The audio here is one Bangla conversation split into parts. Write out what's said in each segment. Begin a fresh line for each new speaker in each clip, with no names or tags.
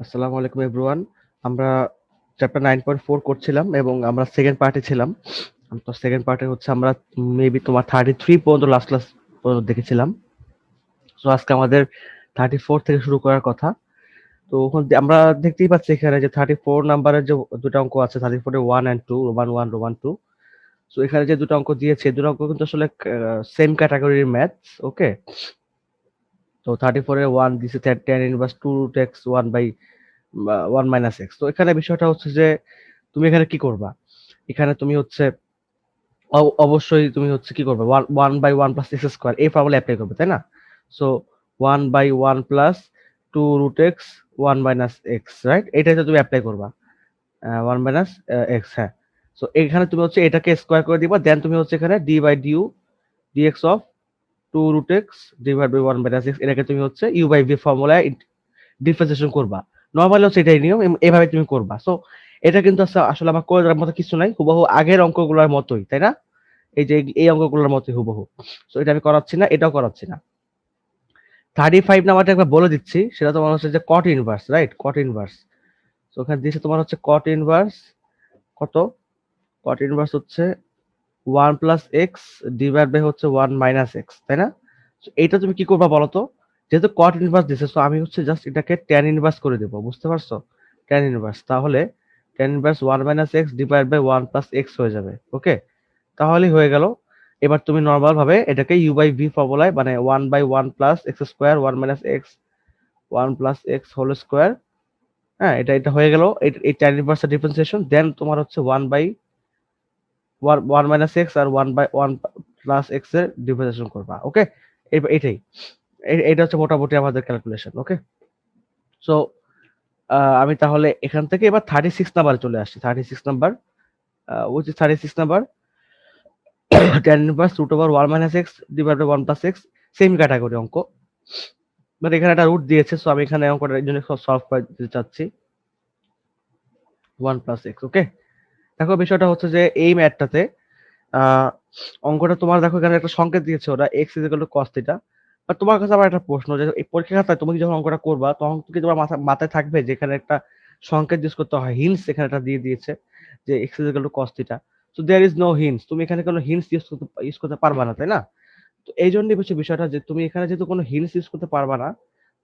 আসসালামু আলাইকুম এভরিওয়ান। আমরা চ্যাপ্টার 9.4 করছিলাম এবং আমরা সেকেন্ড পার্টে ছিলাম। তো সেকেন্ড পার্টে হচ্ছে আমরা মেবি তোমার 33 পর্যন্ত লাস্ট ক্লাস পর্যন্ত দেখেছিলাম। সো আজকে আমাদের 34 থেকে শুরু করার কথা। তো ওখান আমরা দেখতেই পাচ্ছি এখানে যে 34 নাম্বারের যে দুটো অঙ্ক আছে 34 এ 1 and 2 রোমান 1 রোমান 2। সো এখানে যে দুটো অঙ্ক দিয়েছে দুটো অঙ্ক কিন্তু আসলে সেম ক্যাটাগরির ম্যাথস। ওকে, তো 34 এ 1 দিছে tan inverse 2 root x 1 by 1 minus x। তো এখানে বিষয়টা হচ্ছে যে তুমি এখানে কি করবা? এখানে তুমি হচ্ছে অবশ্যই তুমি হচ্ছে কি করবে? 1 বাই 1 প্লাস এক্স স্কোয়ার এই ফর্মুলা অ্যাপ্লাই করবে, তাই না? So 1 by 1 plus 2 root x 1 minus x, right? এটাই তো তুমি অ্যাপ্লাই করবা। 1 মাইনাস এক্স, হ্যাঁ। সো এখানে তুমি হচ্ছে এটাকে স্কোয়ার করে দিবা, দেন তুমি হচ্ছে এখানে d by du dx of 2 root x divide by 1 minus x, এটাকে তুমি হচ্ছে ইউ বাই ভি ফর্মুলায় ডিফারেন্সিয়েশন করবা। নরমালি হচ্ছে এটাই নিয়ম, এভাবে তুমি করবা। সো এটা কিন্তু আসলে আমার করে দেওয়ার মতো কিছু নাই, হুবহু আগের অঙ্কগুলোর মতোই, তাই না? এই যে এই অঙ্কগুলোর মতোই হুবহু। সো এটা আমি করাচ্ছি না, এটাও করাচ্ছি না। 35 নাম্বারটা একবার বলে দিচ্ছি, সেটা তোমার হচ্ছে যে কট ইনভার্স, রাইট? কট ইনভার্স। সো ওখানে দিয়েছে তোমার হচ্ছে কট ইনভার্স কত? কট ইনভার্স হচ্ছে 1 প্লাস এক্স ডিভাইড বাই হচ্ছে 1 মাইনাস এক্স, তাই না? So এইটা তুমি কি করবা বলো তো? যেহেতু কট ইনভার্স দিছে, সো আমি হচ্ছে জাস্ট এটাকে ট্যান ইনভার্স করে দেবো, বুঝতে পারছো? ট্যান ইনভার্স, তাহলে tan inverse 1 minus x divide by 1 plus x হয়ে যাবে। ওকে, তাহলেই হয়ে গেল। এবার তুমি নর্মাল ভাবে এটাকে ইউ বাই ভি ফর্মুলায় মানে 1 by 1 plus x square 1 minus x 1 plus x whole square, হ্যাঁ, এটা হয়ে গেল। এই ট্যান ইনভার্সের ডিফারেন্সিয়েশন, দেন তোমার হচ্ছে 1 বাই 1 মাইনাস এক্স আর 1 বাই 1 প্লাস এক্স এর ডিফারেন্সিয়েশন করবা। ওকে, এটাই এটা হচ্ছে মোটামুটি আমাদের ক্যালকুলেশন। ওকে, সো আমি তাহলে এখান থেকে এবার 36 নাম্বারে চলে আসছি। 36 number, which is 36 number, tan inverse root over 1 minus x divide by 1 plus x, same category অঙ্ক, বাট এখানে একটা রুট দিয়েছে। সো আমি এখানে অঙ্কটার জন্য সলভ করে দিতে চাচ্ছি 1 প্লাস এক্স। ওকে, দেখো বিষয়টা হচ্ছে যে এই ম্যাথটাতে আহ অঙ্কটা তোমার দেখো এখানে একটা সংকেত দিয়েছে ওরা x is equal to cos theta. But তোমার কাছে আবার একটা প্রশ্ন, যে এই পরীক্ষা খাতায় তুমি যখন অঙ্কটা করবা তখন কি তোমার মাথায় থাকবে যে এখানে একটা সংকেত ইউজ করতে হয়, হিন্টস এখানে একটা দিয়ে দিয়েছে যে x is equal to cos theta. So there is no hints, তুমি এখানে কোনো হিন্টস ইউজ করতে পারবা না, তাই না? তো এই জন্যই হচ্ছে বিষয়টা, যে তুমি এখানে যেহেতু কোনো হিন্টস ইউজ করতে পারবা না,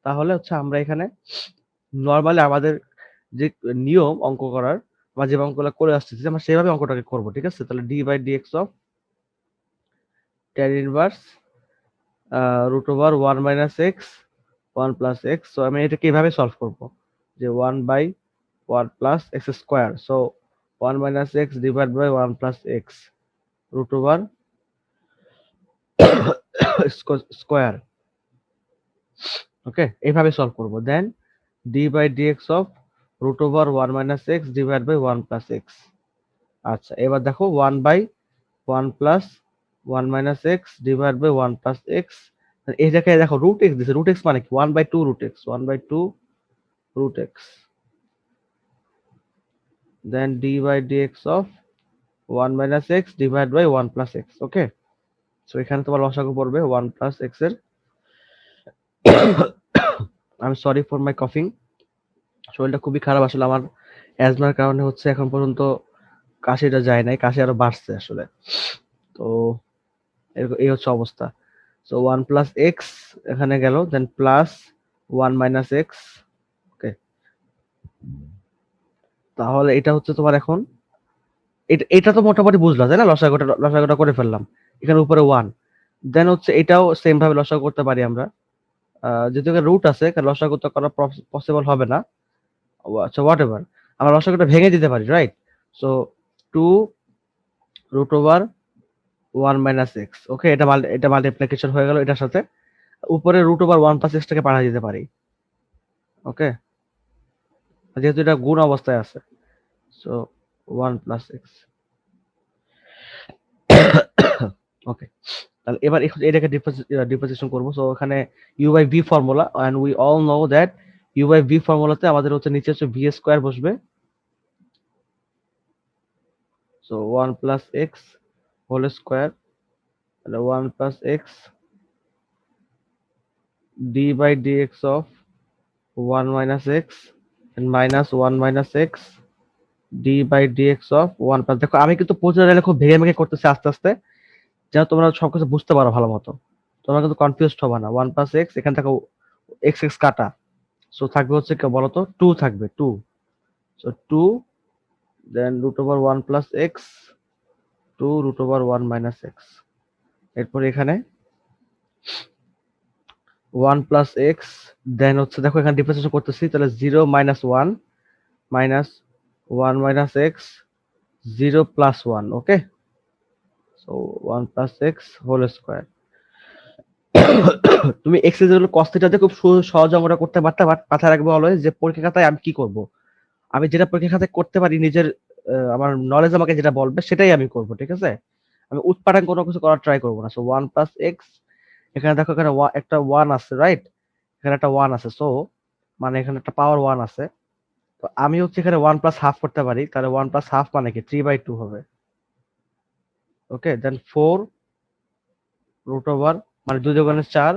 তাহলে হচ্ছে আমরা এখানে নর্মালি আমাদের যে নিয়ম অঙ্ক করার বা যে অঙ্কগুলো করে আসতেছি আমরা সেভাবে অঙ্কটাকে করবো, ঠিক আছে? তাহলে d by dx of tan inverse root over 1 minus x 1 plus x. So আমি এটাকে এভাবে সলভ করব, যে 1 by 1 plus x square, so 1 minus x divide by 1 plus x root over square. Okay, এইভাবে সলভ করব। Then d by dx of root over 1 minus x divide by 1 plus x. আচ্ছা, এবার দেখো 1 by 1 plus 1 minus x divide by 1 plus x. এVIP দেখো রুট এক্স দিছে, রুট এক্স মানে কি? 1 by 2 root x, 1 by 2 root x, then d by dx of 1 minus x divided by 1 plus x. Okay, so এখানে তোমার লসাগু পড়বে 1 plus x এর, আমি সরি ফর মাই কফিং, শরীরটা খুবই খারাপ আসলে আমার, অ্যাজমার কারণে হচ্ছে এখন পর্যন্ত কাশিটা যায় নাই, কাশি আরো বাড়ছে আসলে। তো এই হচ্ছে অবস্থা। সো 1 প্লাস এক্স এখানে গেল, দেন প্লাস 1 মাইনাস এক্স। ওকে, তাহলে এটা হচ্ছে তোমার এখন এটা তো মোটামুটি বুঝলা, তাই না? লসাগুটা করে ফেললাম, এখানে উপরে 1, দেন হচ্ছে এটাও সেম ভাবে লসাগু করতে পারি আমরা। যেহেতু এখানে রুট আছে, এখানে লসাগু তো করা পসিবল হবে না। আচ্ছা, হোয়াট এভার, আমরা লসাগুটা ভেঙে দিতে পারি, right? So 2 root over 1 minus x. Okay, এটা মাল্টিপ্লিকেশন হয়ে গেল এটার সাথে, উপরে রুট ওভার 1 প্লাস এক্সটাকে পাঠিয়ে দিতে পারি। ওকে, যেহেতু এটা গুণ অবস্থায় আছে, সো 1 প্লাস এক্স। ওকে, তাহলে এবার এটাকে ডিফারেন্সিয়েশন করবো। সো এখানে u by v formula, and we all know that u by v ফর্মুলাতে আমাদের হচ্ছে নিচে হচ্ছে ভি স্কোয়ার বসবে। So 1 plus x whole square, তাহলে 1 plus x d by dx of 1 minus x minus one minus x d by d x of one plus. দেখো আমি কিন্তু প্রতিটা খুব ভেঙে ভেঙে করতেছি আস্তে আস্তে, যেন তোমরা সবকিছু বুঝতে পারো ভালো মতো। তোমরা কিন্তু কনফিউজড হবে না। ওয়ান প্লাস এক্স, এখান থেকে এক্স এক্স কাটা, সো থাকবে হচ্ছে কি বলতো, টু থাকবে, two. So two, then root over one plus x, two root over one minus x. এরপর এখানে ওয়ান প্লাস এক্স, দেন হচ্ছে দেখো এখানে ডিফারেন্সিয়েশন করতেছি, তাহলে zero minus one minus one minus x, zero plus one. Okay, so one plus x whole square. তুমি এক্স এর জন্য কস থিটাতে খুব সহজ অঙ্কটা করতে পারতে, বাট মাথায় রাখবে অলওয়েজ যে পরীক্ষা খাতায় আমি কি করব, আমি যেটা পরীক্ষা খাতায় করতে পারি নিজের, আমার নলেজ আমাকে যেটা বলবে সেটাই আমি করব, ঠিক আছে? আমি উৎপাদন কোনো কিছু করার ট্রাই করবো না। সো ওয়ান প্লাস এক্স, এখানে দেখো এখানে একটা ওয়ান আছে, রাইট? এখানে একটা ওয়ান আছে, সো মানে এখানে একটা পাওয়ার ওয়ান আছে। তো আমি হচ্ছে এখানে ওয়ান প্লাস হাফ করতে পারি, তাহলে ওয়ান প্লাস হাফ মানে কি, থ্রি বাই টু হবে। ওকে, দেন ফোর রুট ওভার, মানে দুই দোকানে চার,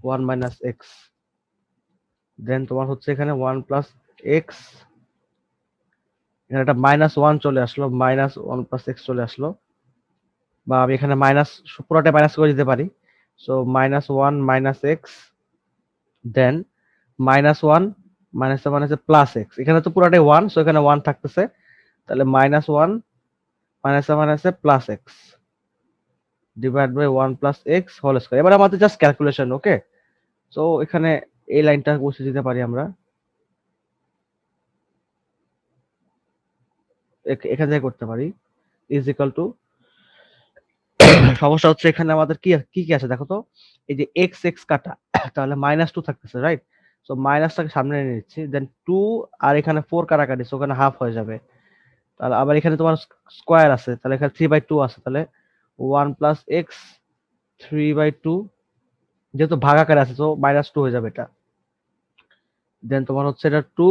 ওয়ান মাইনাস এক্স। দেন তোমার হচ্ছে এখানে ওয়ান প্লাস এক্স, এখানে একটা মাইনাস ওয়ান চলে আসলো, মাইনাস ওয়ান প্লাস এক্স চলে আসলো, বা আমি এখানে মাইনাস পুরোটা মাইনাস করে দিতে পারি। So minus one minus x, then minus one minus minus plus x, এখানে তো পুরোটাই ওয়ান, সো এখানে ওয়ান থাকতেছে, তাহলে minus one minus minus plus x divide by one plus x whole square. এবার আমাদের জাস্ট ক্যালকুলেশন। ওকে, সো এখানে এই লাইনটা বসে দিতে পারি আমরা, এখান থেকে করতে পারি, ইজ ইকাল টু, সমস্যা হচ্ছে এখানে আমাদের কি কি কি আছে দেখো তো, এই যে এক্স এক্স কাটা, তাহলে মাইনাস টু থাকতেছে, রাইট? সো মাইনাসটাকে সামনে এনে নিচ্ছি, দেন টু, আর এখানে ফোর কাটাকাটি, সো ওখানে হাফ হয়ে যাবে। তাহলে আবার এখানে তোমার স্কোয়ার আছে, তাহলে এখানে থ্রি বাই টু আছে, তাহলে one plus x three by two, যেহেতু ভাগ আকারে আছে তো মাইনাস টু হয়ে যাবে এটা। দেন তোমার হচ্ছে এটা two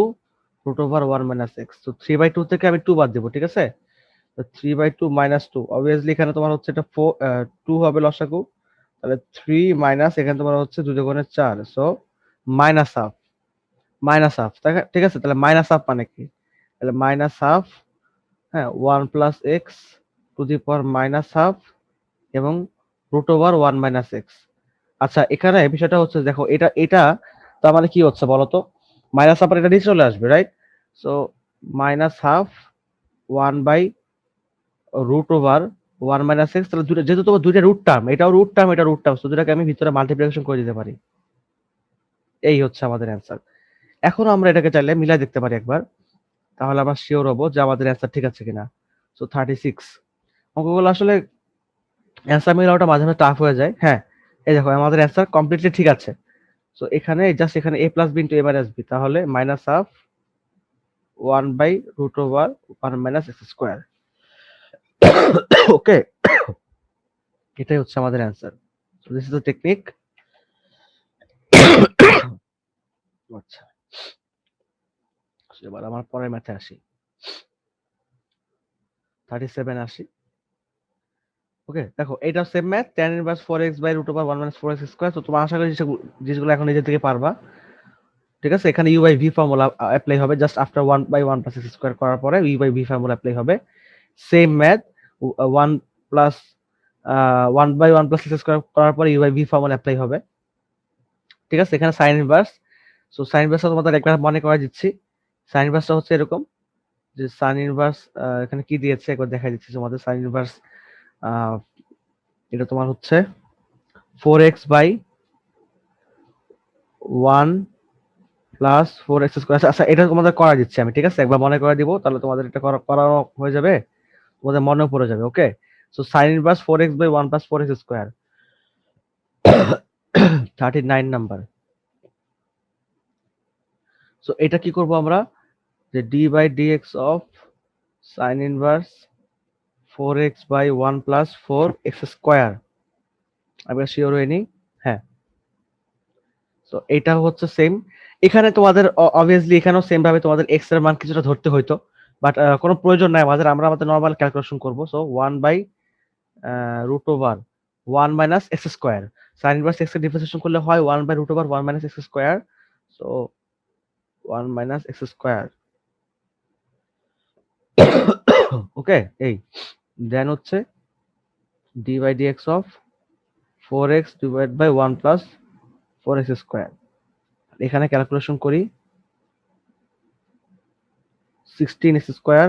root over one minus x, তো থ্রি বাই টু থেকে আমি টু বাদ দিব, ঠিক আছে? তো three by two minus two, obviously এখানে তোমার হচ্ছে এটা ফোর, টু হবে লসাগু, তাহলে থ্রি মাইনাস এখানে তোমার হচ্ছে দুই দুগুণে চার, so minus half, minus half, ঠিক আছে? তাহলে মাইনাস হাফ মানে কি, তাহলে মাইনাস হাফ, হ্যাঁ, one plus x to the power minus half এবং root over one minus x. আচ্ছা, এখানে বিষয়টা হচ্ছে দেখো, এটা এটা তার মানে কি হচ্ছে বলতো, মাইনাস হাফ এটা নিচে চলে আসবে, right? So minus half one by root over one minus x, তাহলে দুটো, যেহেতু তোমার দুইটা রুট টার্ম, এটাও রুট টার্ম এটা রুট টার্ম, তো দুটাকে আমি ভিতরে মাল্টিপ্লিকেশন করে দিতে পারি। এই হচ্ছে আমাদের অ্যান্সার। এখন আমরা এটাকে চাইলে মিলাই দেখতে পারি একবার, তাহলে আমরা শিওর হবো যে আমাদের অ্যান্সার ঠিক আছে কিনা। সো 36, অঙ্কগুলো আসলে অ্যান্সার মিলানোটা মাঝে মাঝে টাফ হয়ে যায়। হ্যাঁ, এই দেখো আমাদের অ্যান্সার কমপ্লিটলি ঠিক আছে। সো এখানে জাস্ট এখানে a plus b into a minus b, তাহলে minus half one by root over one minus x square. Okay, এটাই হচ্ছে আমাদের answer. So this is the technique. আচ্ছা, এবার আমার পরের ম্যাথে আসি, 37 আসি। ওকে, দেখো এটা same math, tan inverse 4x by root over 1 minus 4x square. তো তোমার আশা করি জিনিসগুলো এখন নিজে থেকে পারবা, ঠিক আছে? এখানে u by v formula apply হবে, just after 1 by 1 plus x square করার পরে u by v formula apply হবে। Same math, 1 plus 1 by 1 plus x square করার পরে u by v formula apply হবে, ঠিক আছে? এখানে sin ইনভার্স, সো sin ইনভার্সটা তোমাদের একবার মনে করা দিচ্ছি। sin ইনভার্সটা হচ্ছে এরকম যে sin ইনভার্স, এখানে কি দিয়েছে একবার দেখাই দিচ্ছি তোমাদের। sin ইনভার্স এটা তোমার হচ্ছে 4x by 1 plus 4x square. আচ্ছা, এটা তোমাদের করা দিচ্ছি আমি, ঠিক আছে? একবার মনে করে দিব, তাহলে তোমাদের এটা করানো হয়ে যাবে, তোমাদের মনেও পড়ে যাবে। Okay, so sin inverse 4x by 1 plus 4x square, 39 number. So এটা কি করব আমরা, যে d by dx of sin inverse 4x by 1 plus 4x square, আমি শিওর হইনি। হ্যাঁ, সো এটা হচ্ছে সেম, এখানে তোমাদের অবভিয়াসলি এখানেও সেম ভাবে তোমাদের x এর মান কিছুটা ধরতে হইতো, বাট কোনো প্রয়োজন নাই আমাদের, আমরা আমাদের নরমাল ক্যালকুলেশন করব। So 1 by root over 1 minus x square, sine inverse x এর ডিফারেন্সিয়েশন করলে হয় 1 by root over 1 minus x square. So 1 minus x square. Okay, এই দেন হচ্ছে d by d x of 4x divide by 1 plus 4x square. এখানে ক্যালকুলেশন করি, 16x স্কোয়ার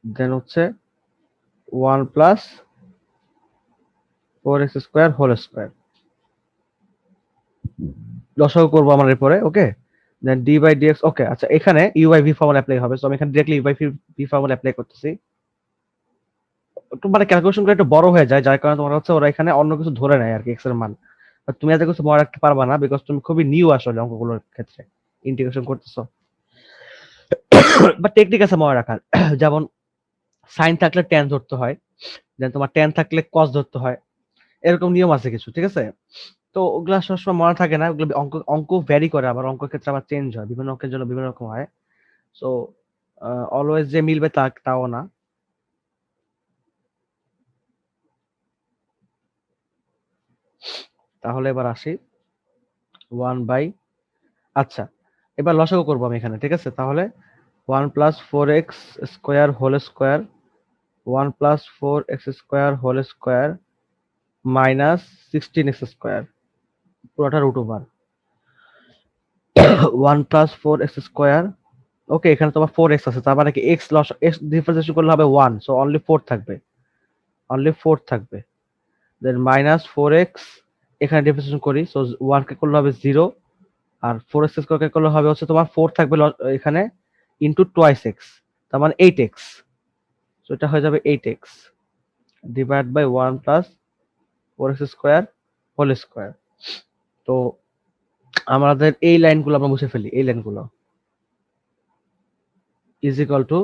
দেন হচ্ছে 1 plus 4x square whole square. লসাগু করবো আমরা এরপরে। Okay, then d by dx. Okay, আচ্ছা এখানে u by v formula apply হবে, সো আমি এখানে directly u by v formula apply করতেছি। একটু মানে ক্যালকুলেশন করে একটু বড় হয়ে যায়, যার কারণে তোমার হচ্ছে ওরা এখানে অন্য কিছু ধরে নেয় আর কি এক্স এর মান। তুমি এত কিছু মনে রাখতে পারবা না, বিকজ তুমি খুবই নিউ আসলে অঙ্কগুলোর ক্ষেত্রে ইন্টিগ্রেশন করতেছো। বা টেকনিক আছে মনে রাখার, যেমন সাইন থাকলে ট্যান ধরতে হয়, দেন তোমার ট্যান থাকলে কস ধরতে হয়, এরকম নিয়ম আছে কিছু, ঠিক আছে? তো ওগুলা সবসময় মনে থাকে না, ওগুলো অঙ্ক অঙ্ক ভ্যারি করে, আবার অঙ্কের ক্ষেত্রে আবার চেঞ্জ হয়, বিভিন্ন অঙ্কের জন্য বিভিন্ন রকম হয়। সো অলওয়েজ যে মিলবে তাও না। তাহলে এবার আসি 1 বাই, আচ্ছা এবার লসাগু করবো আমি এখানে, ঠিক আছে? তাহলে 1 plus 4x square whole square 1 plus 4x square whole square minus 16x square পুরোটা root over 1 plus 4x square. Okay, এখানে তোমার 4x আছে, তার মানে কি x লস x ডিফারেন্সিয়েশন করলে হবে 1, সো অনলি 4 থাকবে, অনলি 4 থাকবে। দেন মাইনাস 4x, এখানে ডিফারেন্সিয়েশন করি, সো 1 কে করলে হবে 0, আর 4x স্কয়ার কে করলে হবে হচ্ছে তোমার 4 থাকবে এখানে ইনটু টুয়াইস x, তার মানে 8x, সো এটা হয়ে যাবে 8x divide by 1 plus 4x square whole square. তো আমাদের এই লাইনগুলো আমরা মুছে ফেলি, এই লাইনগুলো ইজ ইকুয়াল টু,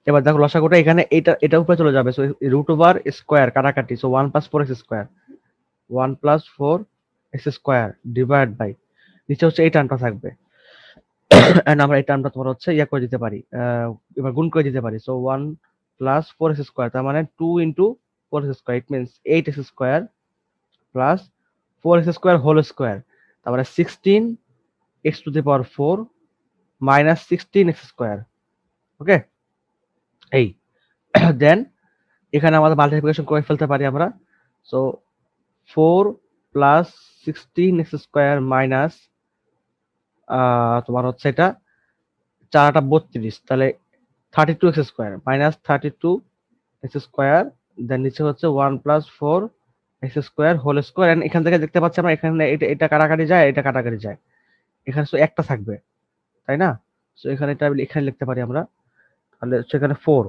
এবার দেখো লসাগুটা এখানে এটা উপরে চলে যাবে, সো রুট ওভার স্কয়ার কাটাকাটি, so 1 plus 4x square 1 plus 4x square divide by নিচে হচ্ছে এই টার্মটা থাকবে, এন্ড আমরা এই টার্মটা তোমার হচ্ছে ইয়া করে দিতে পারি, এবার গুণ করে দিতে পারি, সো 1 প্লাস 4x স্কয়ার, তার মানে 2 into 4x square, it means 8x square plus 4x square whole square, তার মানে 16x to the power 4 minus 16x square. Okay, এই দেন এখানে আমাদের মাল্টিপ্লিকেশন করে ফেলতে পারি আমরা, so 4 plus 16x square minus তোমার হচ্ছে এটা 4 32, তাহলে 32x square minus 32x square, দেন নিচে হচ্ছে 1 plus 4x square whole square, and এখান থেকে দেখতে পাচ্ছি আমরা এখানে এটা কাটাকাটি যায়, এটা কাটাকাটি যায়, এখানে তো একটা থাকবে, তাই না? সো এখানে এটা এখানে লিখতে পারি আমরা, তাহলে সেখানে 4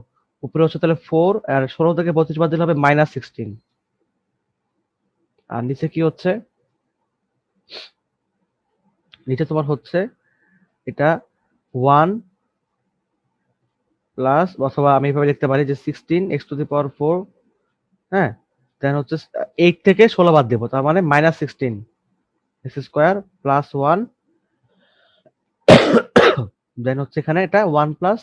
উপরে হচ্ছে, তাহলে 4 আর 16 থেকে 32 বাদ দিলে হবে মাইনাস 16, আর নিচে কি হচ্ছে, নিচে তোমার হচ্ছে এটা 1 প্লাস, অথবা আমি এভাবে লিখতে পারি যে 16x টু দি পাওয়ার 4, হ্যাঁ, দেন হচ্ছে 8 থেকে 16 বাদ দেবো, তার মানে মাইনাস 16 এক্স স্কোয়ার প্লাস 1, দেন হচ্ছে এখানে এটা 1 প্লাস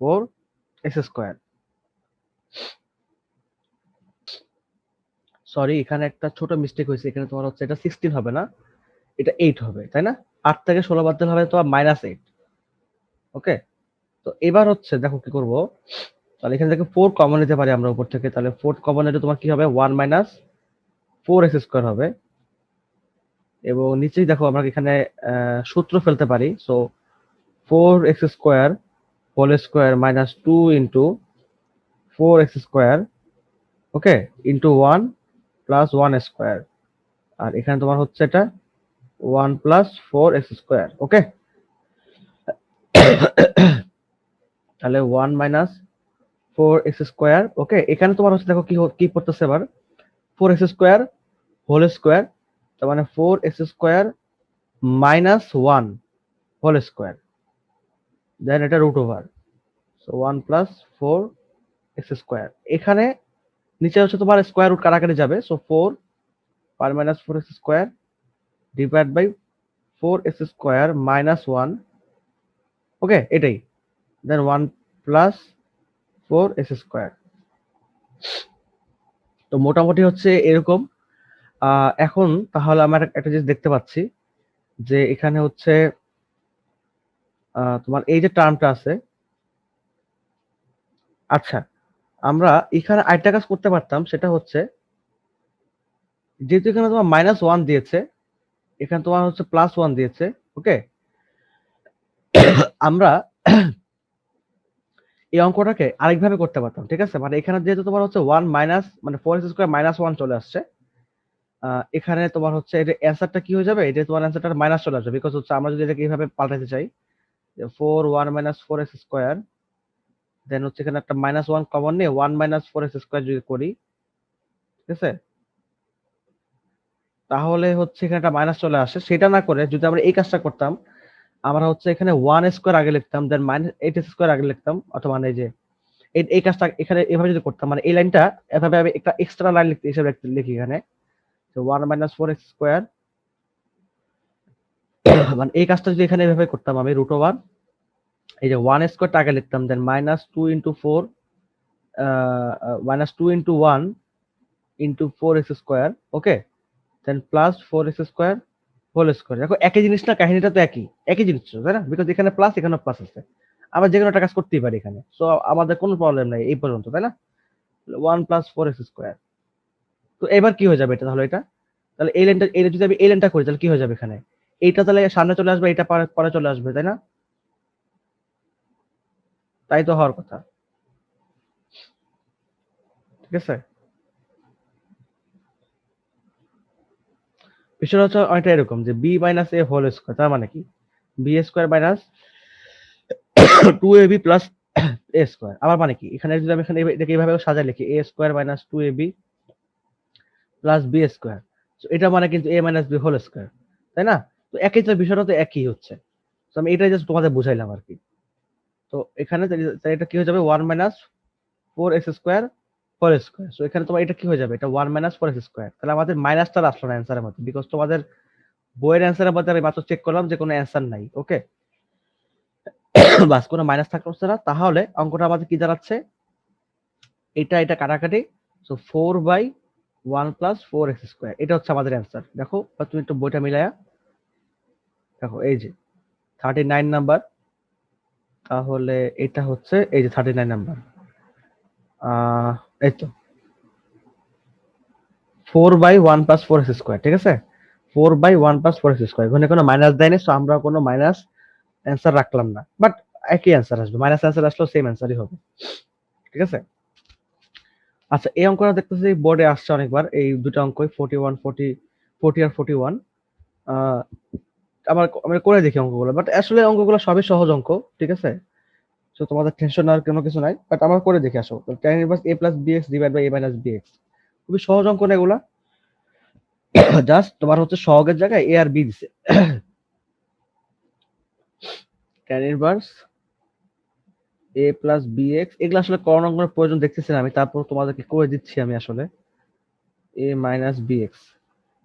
4x স্কোয়ার। সরি, এখানে একটা ছোট মিস্টেক হয়েছে, এখানে তোমার হচ্ছে এটা 16 হবে না, এটা 8 হবে, তাই না? 8 থেকে 16 বাদ দিলে হবে তোমার মাইনাস 8। ওকে, তো এবার হচ্ছে দেখো কি করব, তাহলে এখান থেকে 4 কমন নিতে পারি আমরা উপর থেকে, তাহলে 4 কমন নিলে তোমার কি হবে 1 মাইনাস 4x স্কোয়ার হবে, এবং নিচেই দেখো আমরা এখানে সূত্র ফেলতে পারি, so 4x square whole square minus 2 into 4x square, okay, into 1 plus 1 square, আর এখানে তোমার হচ্ছে এটা 1 প্লাস 4x স্কোয়ার। ওকে, তাহলে 1 মাইনাস 4x স্কোয়ার। ওকে, এখানে তোমার হচ্ছে দেখো কি কি পড়তেছে এবার, 4x স্কোয়ার হোল স্কোয়ার, তার মানে 4x square minus 1 whole square, then এটা root over, so 1 plus 4x square. এখানে নিচে হচ্ছে তোমার স্কোয়ার রুট কাটাকাটি যাবে, so 4 per minus 4x square divide by 4x square minus 1, okay, এটাই, দেন 1 প্লাস 4x স্কোয়ার। তো মোটামুটি হচ্ছে এরকম। এখন তাহলে আমরা একটা জিনিস দেখতে পাচ্ছি যে এখানে হচ্ছে তোমার এই যে টার্মটা আছে, আচ্ছা আমরা এখানে আরেকটা কাজ করতে পারতাম, সেটা হচ্ছে যেহেতু এখানে তোমার -1 দিয়েছে, এখানে তোমার হচ্ছে +1 দিয়েছে, ওকে, আমরা এই অঙ্কটাকে আরেকভাবে করতে পারতাম, ঠিক আছে? মানে এখানে যেহেতু তোমার হচ্ছে 1 মাইনাস মানে 4x² -1 চলে আসছে, এখানে তোমার হচ্ছে এটা অ্যান্সারটা কি হয়ে যাবে, এটা তোমার অ্যান্সারটা মাইনাস চলে আসবে, বিকজ হচ্ছে আমরা যদি এটাকে এইভাবে পাল্টাতে চাই যে 4 1 4x², দেন হচ্ছে এখানে একটা -1 কমন নিয়ে 1 4x² যদি করি, ঠিক আছে, তাহলে হচ্ছে এখানে একটা মাইনাস চলে আসে। সেটা না করে যদি আমরা এই কাজটা করতাম, আমরা হচ্ছে এখানে 1² আগে লিখতাম, দেন -8x² আগে লিখতাম, অথবা মানে এই যে এই কাজটা এখানে এভাবে যদি করতাম, মানে এই লাইনটা এভাবে আমি একটা এক্সট্রা লাইন লিখতে হিসেবে লিখি এখানে, 1 4x², মানে এই কাজটা যদি এখানে এভাবে করতাম আমি √1, এই যে 1² আগে লিখতাম, দেন -2 × 4 -2 × 1 × 4x², ওকে, দেন +4x² হোল স্কয়ার। দেখো একই জিনিস না, কাহিনীটা তো একই জিনিস তো, তাই না? বিকজ এখানে প্লাস এখানে প্লাস আছে, আমরা যে কোনো একটা কাজ করতেই পারি এখানে, সো আমাদের কোনো প্রবলেম নাই এই পর্যন্ত, তাই না? 1 4x², তো এবার কি হয়ে যাবে এটা, তাহলে এটা, তাহলে এই লাইনটা, এটা যদি আমি এই লাইনটা করি তাহলে কি হয়ে যাবে এখানে, এইটা তাহলে সামনে চলে আসবে, এটা পরে পরে চলে আসবে, তাই না? তাই তো হওয়ার কথা, ঠিক আছে? বিষয়টা হচ্ছে অনেকটা এরকম যে b - a হোল স্কয়ার, তার মানে কি b² -2ab a², আবার মানে কি, এখানে যদি আমি এখানে এটাকে এইভাবে সাজায় লিখি a² -2ab b², তো এটা মানে কিন্তু a - b হোল স্কয়ার, তাই না? তো একই তো, বিষয়টা তো একই হচ্ছে, তো আমি এটাই জাস্ট তোমাদের বুঝাইলাম আর কি। তো এখানে তাহলে এটা কি হয়ে যাবে, 1 4x² হোল স্কয়ার, সো এখানে তোমার এটা কি হয়ে যাবে, এটা 1 4x², তাহলে আমাদের মাইনাসটা আসলো না অ্যান্সারের মধ্যে, বিকজ তোমাদের বইয়ের অ্যান্সারের মধ্যে আমি মাত্র চেক করলাম যে কোনো অ্যান্সার নাই, ওকে, বাস কোনো মাইনাস থাকছে না, তাহলে অঙ্কটা আমাদের কি দাঁড়াচ্ছে, এটা কাটাকাটি, সো 4/1 4x², এটা হচ্ছে আমাদের অ্যান্সার। দেখো বা তুমি একটু বইটা মিলায়া দেখো, এই যে 39 নাম্বার, তাহলে এটা হচ্ছে এই যে 39 নাম্বার, এই তো 4/1 4x², ঠিক আছে, 4/1 4x², এখানে কোনো মাইনাস দেয়নি, সো আমরা কোনো মাইনাস অ্যান্সার রাখলাম না, বাট একই অ্যান্সার আসবে, মাইনাস অ্যান্সার আসলেও সেম অ্যান্সারই হবে, ঠিক আছে? আচ্ছা এই অঙ্কটা দেখতেছি বোর্ডে আসছে অনেকবার, এই দুটো অঙ্কই 41 40 40 আর 41, আমি করে দেখি অঙ্কগুলো, বাট আসলে অঙ্কগুলো সবই সহজ অঙ্ক, ঠিক আছে, তো তোমাদের টেনশন নেওয়ার কোনো কিছু নাই, বাট আমরা করে দেখি আসো, tan inverse a + bx divide by a - bx, খুবই সহজ অঙ্ক না এগুলা, জাস্ট তোমার হচ্ছে সহগের জায়গায় a আর b দিছে, tan ইনভার্স a + bx, এগুলো আসলে করানোর কোনো প্রয়োজন দেখতেছি না আমি, তারপর তোমাদেরকে করে দিচ্ছি আমি আসলে, a - bx,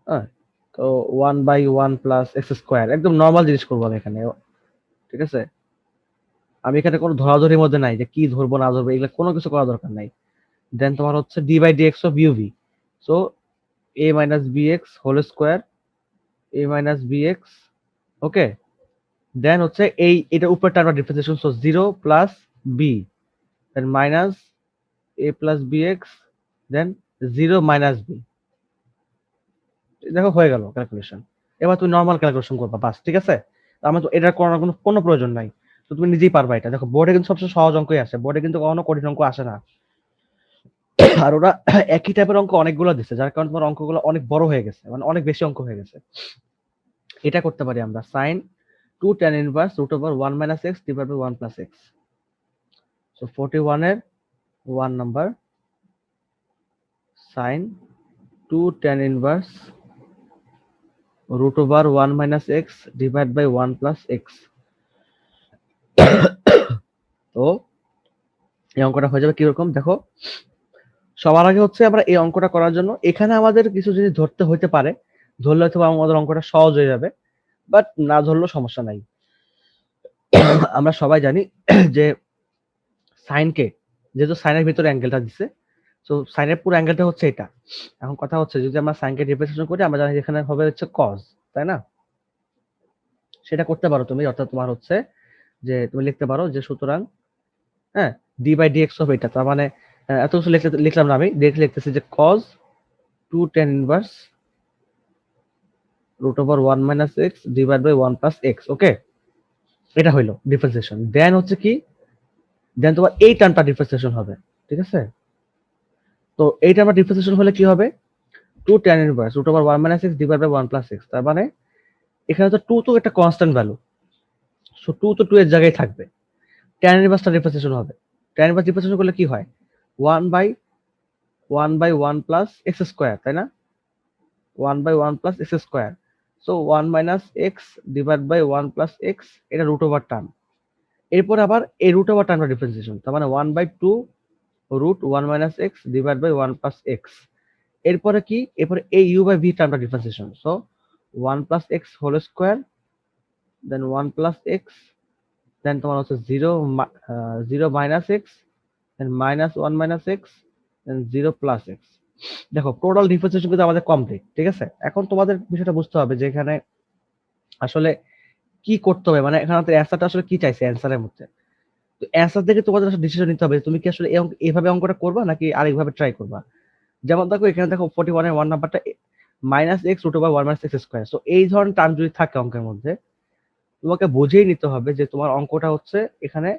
হ্যাঁ, তো 1/1 + x², একদম নরমাল জিনিস করবো আমি এখানে, ঠিক আছে, আমি এখানে কোনো ধরাধরির মধ্যে নাই যে কি ধরবো না ধরবো, এগুলো কোনো কিছু করার দরকার নাই। দেন তোমার হচ্ছে d/dx of uv, so a - bx whole square, a - bx, okay, then হচ্ছে এটা উপর টার্মটা differentiation, so 0 + b, then minus a + bx, then 0 - b, দেখো হয়ে গেল ক্যালকুলেশন। এবার তুমি নরমাল ক্যালকুলেশন করবা বাস, ঠিক আছে? আমার তো এটা করার কোনো প্রয়োজন নাই, তো তুমি নিজেই পারবা এটা। দেখো বোর্ডে কিন্তু সবচেয়ে সহজ অঙ্কই আসে, বোর্ডে কিন্তু কখনো কঠিন অঙ্ক আসে না, আর ওরা একই টাইপের অঙ্ক অনেকগুলো দিচ্ছে, যার কারণে তোমার অঙ্কগুলো অনেক বড় হয়ে গেছে, মানে অনেক বেশি অঙ্ক হয়ে গেছে। এটা করতে পারি আমরা, sin 2 tan inverse √1 - x divide by 1 + x, so 41 এর 1 number, sin 2 tan inverse √1 - x divide by 1 + x, তো এই অঙ্কটা হয়ে যাবে কিরকম দেখো, সবার আগে হচ্ছে আমরা এই অঙ্কটা করার জন্য এখানে আমাদের কিছু জিনিস ধরতে হইতে পারে, ধরলে হয়তো আমাদের অঙ্কটা সহজ হয়ে যাবে, বাট না ধরলেও সমস্যা নাই। আমরা সবাই জানি যে সাইনকে, যেহেতু সাইনের ভিতরে অ্যাঙ্গেলটা দিচ্ছে, তো সাইনের পুরো অ্যাঙ্গেলটা হচ্ছে এটা। এখন কথা হচ্ছে যদি আমরা সাইনকে রিপ্রেজেন্টেশন করি, আমরা জানি এখানে হবে হচ্ছে কজ, তাই না? সেটা করতে পারো তুমি, অর্থাৎ তোমার হচ্ছে যে তুমি লিখতে পারো যে সুতরাং হ্যাঁ d by d x of এটা, তার মানে এত কিছু লিখলাম না, আমি ডিরেক্টলি লিখতেছি যে cause 2 tan inverse root over 1 minus x divide by 1 plus x. Okay, এটা হইলো ডিফারেন্সিয়েশন। দেন হচ্ছে কি, দেন তোমার এই টার্মটা ডিফারেন্সিয়েশন হবে, ঠিক আছে? তো এই টার্মটা ডিফারেন্সিয়েশন হলে কি হবে, 2 tan inverse root over 1 minus x divide by 1 plus x. তার মানে এখানে তো 2 তো একটা কনস্ট্যান্ট ভ্যালু, সো 2 তো 2 এর জায়গায় থাকবে। tan ইনভার্সটা ডিফারেন্সিয়েশন হবে, tan ইনভার্স ডিফারেন্সিয়েশন করলে কি হয়, 1 বাই 1 প্লাস এক্স স্কয়ার, তাই না? 1 by 1 plus x square, so 1 minus x divide by 1 plus x, এটা রুট ওভার টার্ম। এরপর আবার এই রুট ওভার টার্মটা ডিফারেন্সিয়েশন, তার মানে 1 by 2 root 1 minus x divide by 1 plus x. এরপরে কি, এরপরে এই ইউ বাই ভি টার্মটা differentiation, so 1 plus x whole square, then 1 plus x, then তোমার হচ্ছে 0 minus x, then minus 1 minus x, then 0 plus x. দেখো টোটাল ডিফারেন্সিয়েশন কিন্তু আমাদের কমপ্লিট, ঠিক আছে? এখন তোমাদের বিষয়টা বুঝতে হবে যে এখানে আসলে কি করতে হবে, মানে এখানে অ্যান্সারটা আসলে কি চাইছে অ্যান্সারের মধ্যে। তো অ্যান্সার দেখে তোমাদের আসলে ডিসিশন নিতে হবে, তুমি কি আসলে এইভাবে অঙ্কটা করবা নাকি আরেকভাবে ট্রাই করবা। যেমন দেখো এখানে দেখো 41 এর 1 নাম্বারটা minus x root over 1 minus x square, so এই ধরনের টার্ম যদি থাকে অঙ্কের মধ্যে, তোমাকে বুঝেই নিতে হবে যে তোমার অঙ্কটা হচ্ছে এখানে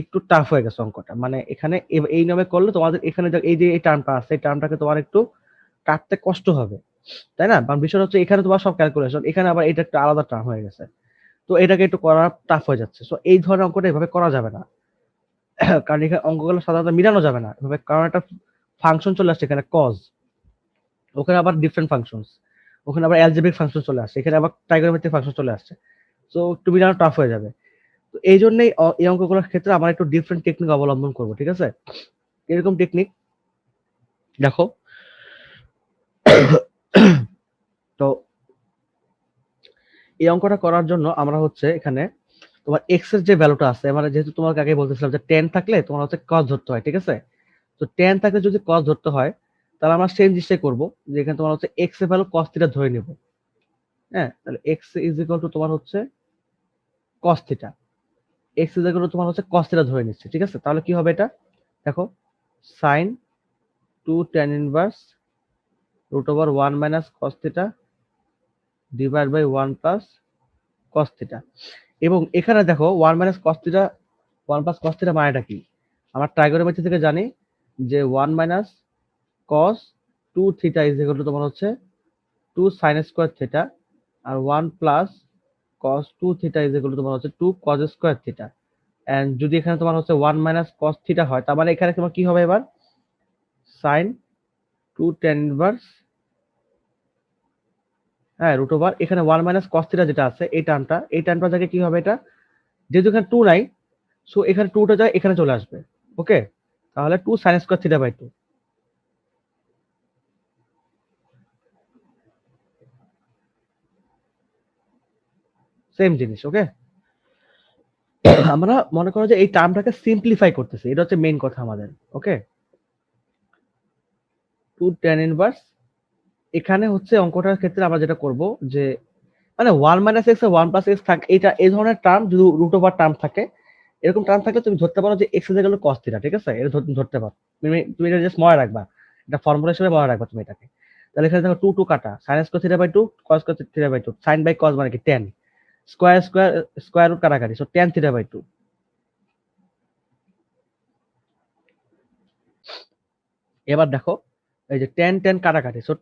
একটু টাফ হয়ে গেছে অঙ্কটা, মানে এখানে এই নিয়মে করলে তোমাদের এখানে এই যে এই টার্মটা আছে, এই টার্মটাকে তোমার একটু কাটতে কষ্ট হবে, তাই না? কারণ বিষয়টা হচ্ছে এখানে তোমার সব ক্যালকুলেশন, এখানে আবার এটা একটা আলাদা টার্ম হয়ে গেছে, তো এটাকে একটু করা টাফ হয়ে যাচ্ছে। সো এই ধরনের অঙ্কটা এভাবে করা যাবে না, কারণ এখানে অঙ্কগুলো সাধারণত মিলানো যাবে না এভাবে, কারণ একটা ফাংশন চলে আসছে এখানে কজ, ওখানে আবার ডিফারেন্ট ফাংশনস, ওখানে আবার অ্যালজেব্রিক ফাংশন চলে আসছে, এখানে আবার ট্রাইগোনোমেট্রিক ফাংশন চলে আসছে, সো একটু মিলানো টাফ হয়ে যাবে। তো এই জন্যই এই অঙ্কগুলোর ক্ষেত্রে আমরা একটু ডিফারেন্ট টেকনিক অবলম্বন করবো, ঠিক আছে? এরকম টেকনিক দেখো, তো এই অঙ্কটা করার জন্য আমরা হচ্ছে এখানে তোমার এক্স এর যে ভ্যালুটা আছে, মানে যেহেতু তোমাকে আগে বলতেছিলাম যে 10 থাকলে তোমার হচ্ছে cos ধরতে হয়, ঠিক আছে? তো 10 থাকলে যদি cos ধরতে হয়, তাহলে আমরা সেম জিনিসটাই করবো, যে এখানে তোমার হচ্ছে x এর ভ্যালু cos থিটা ধরে নিব। হ্যাঁ, তাহলে x ইজ ইকুয়াল টু তোমার হচ্ছে cos theta, x is equal to তোমার হচ্ছে cos থিটা ধরে নিচ্ছে, ঠিক আছে? তাহলে কি হবে এটা, দেখো sin 2 tan inverse root over 1 minus cos theta divide by 1 plus cos theta. এবং এখানে দেখো 1 minus cos theta 1 plus cos theta মানেটা কি, আমরা ট্রাইগোনোমেট্রি থেকে জানি যে 1 minus cos 2 theta is equal to তোমার হচ্ছে 2 sin স্কয়ার থিটা, আর 1 plus cos 2 theta is equal to তোমার হচ্ছে 2 cos স্কয়ার থিটা। এন্ড যদি এখানে তোমার হচ্ছে 1 মাইনাস cos থিটা হয়, তার মানে এখানে তোমার কি হবে এবার, sin 2 tan ইনভার্স, হ্যাঁ রুট ওভার এখানে 1 মাইনাস cos থিটা যেটা আছে এই টার্মটা থেকে কি হবে, এটা যেহেতু এখানে 2 নাই, সো এখানে 2 টা যায় এখানে চলে আসবে। ওকে, তাহলে 2 sin square theta by 2, same জিনিস। ওকে, আমরা মনে করো যে এই টার্মটাকে সিম্পলিফাই করতেছি, এটা হচ্ছে মেইন কথা আমাদের। ওকে, 2 tan ইনভার্স, এখানে হচ্ছে অঙ্কটার ক্ষেত্রে আমরা যেটা করব যে মানে 1 মাইনাস এক্স 1 প্লাস এক্স থাকে, এটা এই ধরনের টার্ম যদি রুট ওভার টার্ম থাকে, এরকম টার্ম থাকলে তুমি ধরতে পারো যে x is equal two cos theta, ঠিক আছে? এটা ধরতে পারো, তুমি এটা জাস্ট মনে রাখবা, এটা ফর্মুলা হিসেবে মনে রাখবা তুমি এটাকে। তাহলে এখানে দেখো 2 2 কাটা, sin square theta by 2 cos square theta by 2, sin by cos মানে কি tan, square square square root কাটাকাটি, সো tan থিটা বাই 2। এবার দেখো এই যে tan tan কাটাকাটি, সো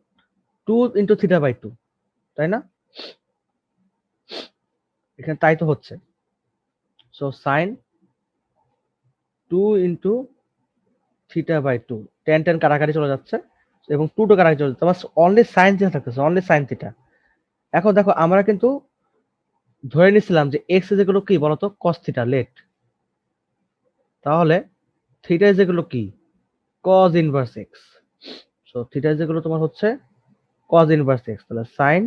2 ইনটু থিটা বাই 2, তাই না? এখানে তাই তো হচ্ছে, so sin 2 into theta by 2, tan tan কাটাকাটি চলে যাচ্ছে এবং 2 টো কাটাকাটি চলে যাচ্ছে, তোমার অনলি sin থিটা থাকতেছে, অনলি sin থিটা। এখন দেখো আমরা কিন্তু ধরে নিছিলাম যে x ইজ ইকুয়াল টু কি বলতো, cos থিটা লেট, তাহলে থিটা ইজ ইকুয়াল টু কি, cos inverse x, so theta is equal to তোমার হচ্ছে cos ইনভার্স x, তাহলে sin,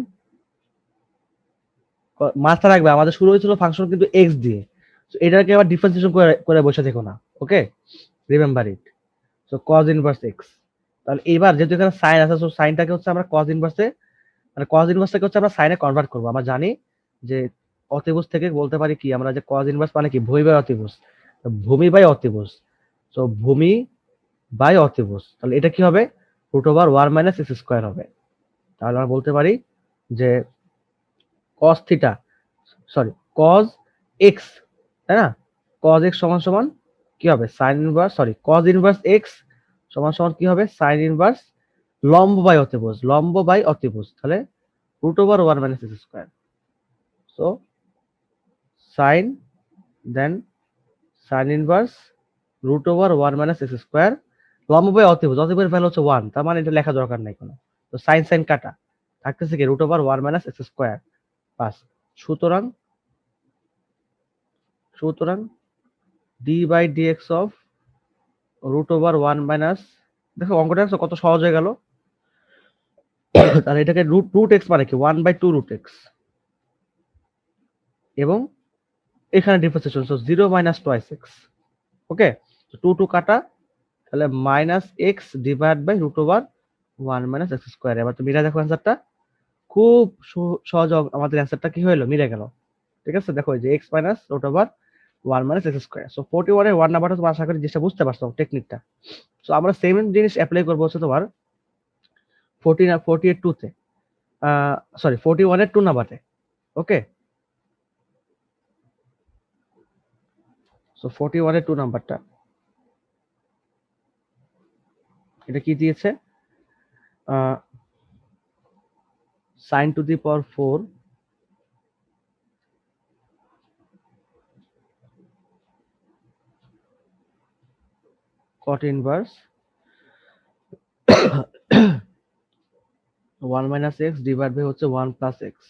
মাথা রাখবে আমাদের শুরু হয়েছিল ফাংশন কিন্তু x দিয়ে, সো এটাকে আবার ডিফারেন্সিয়েশন করে করে বসে দেখো না। Okay, remember it, so cos inverse x। তাহলে এবার যেহেতু এখানে sin আছে, সো সাইনটাকে হচ্ছে আমরা cos ইনভার্সে, মানে cos ইনভার্সটাকে হচ্ছে আমরা সাইনে কনভার্ট করব। আমরা জানি যে অতিভুজ থেকে বলতে পারি কি আমরা যে কজ ইনভার্স মানে কি ভূমি বাই অতিভুজ, ভূমি বাই অতিভুজ। তো ভূমি বাই অতিভুজ, তাহলে এটা কি হবে root over one minus x square হবে। তাহলে আমরা বলতে পারি যে cos theta sorry cos x, তাই না, কজ এক্স সমান সমান কি হবে sine inverse sorry cos inverse x সমান সমান কি হবে সাইন ইনভার্স লম্ব বাই অতিভুজ, লম্ব বাই অতিভুজ, তাহলে root over one minus x square. So sine then sine inverse root over one minus x square লম্ব বাই অতিভুজ, অতিভুজের ভ্যালু হচ্ছে ওয়ান, তার মানে এটা লেখা দরকার নাই কোনো। তো সাইন সাইন কাটা থাকতেছে কি root over one minus x square pass. সুতরাং সুতরাং d by dx of root over one minus, দেখো অঙ্কটা কত সহজ হয়ে গেল। তাহলে এটাকে রুট রুট এক্স মানে কি one by two root x, এবং এখানে differentiation so zero minus twice x. Okay, two two কাটা, তাহলে minus x divide by root over one minus x square. এবার তো মিলা দেখো অ্যান্সারটা খুব সহজ, আমাদের অ্যান্সারটা কি হলো মিলে গেল। ঠিক আছে, দেখো যে x minus root over one minus x square. So 41 এর ওয়ান নাম্বারটা তোমার আশা করি জিনিসটা বুঝতে পারছো টেকনিকটা। সো আমরা সেম জিনিস অ্যাপ্লাই করবো হচ্ছে তোমার 48 টু তে, সরি 41 এর টু নাম্বারে। ওকে, সো 41 এর টু নাম্বারটা এটা কি দিয়েছে sine to the power 4 cot inverse 1 minus x divide by হচ্ছে 1 প্লাস এক্স।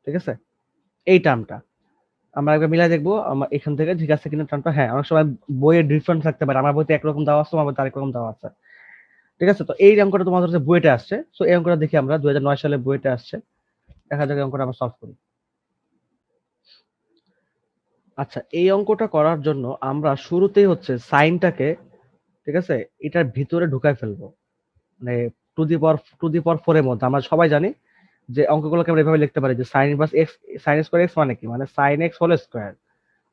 ঠিক আছে, এই টার্মটা আমরা একবার মিলাই দেখবো আমার এখান থেকে ঠিক আছে কিনা টার্মটা। হ্যাঁ, অনেক সময় বইয়ের ডিফারেন্স থাকতে পারে, আমার বইতে একরকম দেওয়া আছে, আমার বইতে আরেক রকম দেওয়া আছে। ঠিক আছে, তো এই অঙ্কটা তোমাদের হচ্ছে বইটা আসছে, সো এই অঙ্কটা দেখি আমরা 2009 সালে বইটা আসছে, দেখা যাক এই অঙ্কটা আমরা সলভ করি। আচ্ছা, এই অঙ্কটা করার জন্য আমরা শুরুতেই হচ্ছে সাইনটাকে, ঠিক আছে, এটার ভিতরে ঢুকায় ফেলবো, মানে টু দি পাওয়ার 4 এর মধ্যে। আমরা সবাই জানি যে অঙ্কগুলোকে আমরা এভাবে লিখতে পারি যে sign inverse x, sine square x মানে কি, মানে সাইন এক্স হোল স্কয়ার।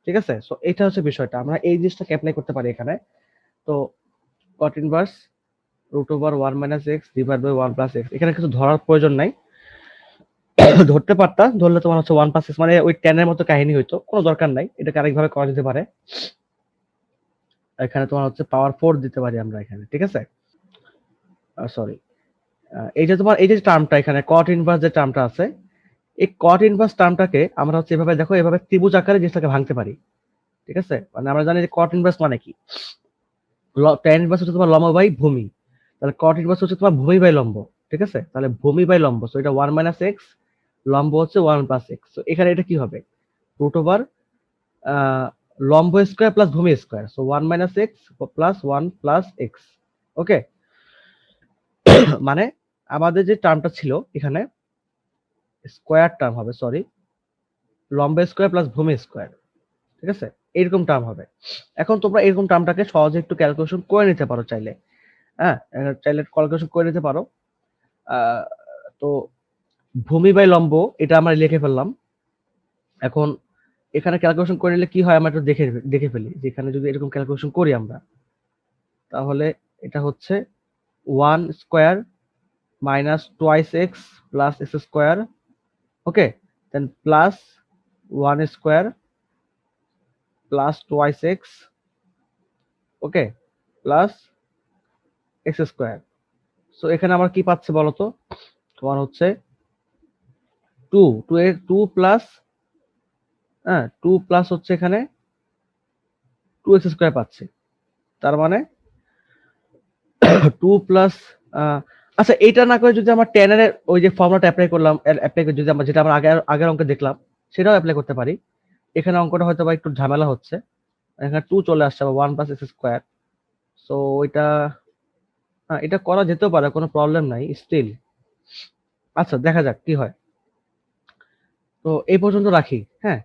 ঠিক আছে, সো এটা হচ্ছে বিষয়টা, আমরা এই জিনিসটাকে অ্যাপ্লাই করতে পারি এখানে। তো cot inverse root over one minus x divide by one plus x, এখানে কিছু ধরার প্রয়োজন নাই। ধরতে পারতা, ধরলে তোমার হচ্ছে ওয়ান প্লাস এক্স মানে ওই টেনের মতো কাহিনী হইতো, কোনো দরকার নাই, এটাকে আরেকভাবে করা যেতে পারে। এখানে তোমার হচ্ছে পাওয়ার 4 দিতে পারি আমরা এখানে। ঠিক আছে, সরি, এই যে তোমার এই যে টার্মটা এখানে কট ইনভার্স যে টার্মটা আছে, এই কট ইনভার্স টার্মটাকে আমরা হচ্ছে এভাবে দেখো এভাবে ত্রিভুজ আকারে জিনিসটাকে ভাঙতে পারি। ঠিক আছে, মানে আমরা জানি যে কট ইনভার্স মানে কি, ট্যান ইনভার্স হচ্ছে তোমার লম্ব বাই ভূমি, তাহলে কট ইনভার্স হচ্ছে তোমার ভূমি বাই লম্ব। ঠিক আছে, তাহলে ভূমি বাই লম্ব, সো এটা ওয়ান মাইনাস এক্স, লম্ব হচ্ছে ওয়ান প্লাস এক্স। তো এখানে এটা কি হবে রুট ওভার লম্ব স্কোয়ার প্লাস ভূমি square, so one minus x plus one plus x. Okay, মানে আমাদের যে টার্মটা ছিল এখানে স্কোয়ার টার্ম হবে, সরি লম্ব স্কোয়ার প্লাস ভূমি স্কোয়ার। ঠিক আছে, এরকম টার্ম হবে। এখন তোমরা এরকম টার্মটাকে সহজে একটু ক্যালকুলেশন করে নিতে পারো চাইলে, হ্যাঁ, চাইলে ক্যালকুলেশন করে নিতে পারো। তো ভূমি বাই লম্ব এটা আমরা লিখে ফেললাম। এখন এখানে ক্যালকুলেশন করে নিলে কি হয় আমরা একটু দেখে দেখে ফেলি, যে এখানে যদি এরকম ক্যালকুলেশন করি আমরা, তাহলে এটা হচ্ছে one square minus twice x plus x square. Okay, then plus one square plus twice x, okay, plus x square. So এখানে আমার কি পাচ্ছে বলতো, তোমার হচ্ছে টু টু এর টু প্লাস, হ্যাঁ টু প্লাস হচ্ছে এখানে টু এক্স স্কোয়ার পাচ্ছে, তার মানে টু প্লাস, আচ্ছা এটা না করে যদি আমার টেনের ওই যে ফর্মুলাটা অ্যাপ্লাই করলাম, অ্যাপ্লাই করে যদি আমরা যেটা আমরা আগের অঙ্কে দেখলাম সেটাও অ্যাপ্লাই করতে পারি। এখানে অঙ্কটা হয়তো বা একটু ঝামেলা হচ্ছে, এখানে টু চলে আসছে বা one plus x square. So এটা, হ্যাঁ এটা করা যেতেও পারে, কোনো প্রবলেম নাই স্টিল। আচ্ছা দেখা যাক কি হয়, তো এই পর্যন্ত রাখি। হ্যাঁ,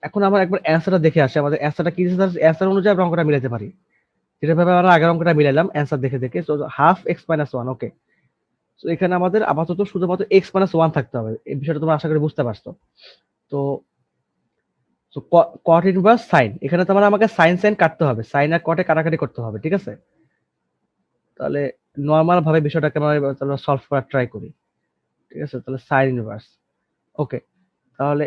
এখন আমরা একবার অ্যান্সারটা দেখে আসি, আমাদের অ্যান্সারটা কি দিয়েছে, অ্যান্সার অনুযায়ী আমরা অঙ্কটা মিলাতে পারি। যেটা ভাবে আমরা আগের অঙ্কটা মিলাইলাম অ্যান্সার দেখে দেখে। So half x minus one, okay, তো এখানে আমাদের আপাতত শুধুমাত্র এক্স মাইনাস ওয়ান থাকতে হবে, এই বিষয়টা তোমরা আশা করি বুঝতে পারছো। তো কট ইনভার্স সাইন, এখানে তোমার আমাকে সাইন সাইন কাটতে হবে, সাইন আর কটে কাটাকাটি করতে হবে, ঠিক আছে? তাহলে নর্মাল ভাবে বিষয়টাকে আমরা সলভ করার ট্রাই করি, ঠিক আছে? তাহলে সাইন ইনভার্স, ওকে। তাহলে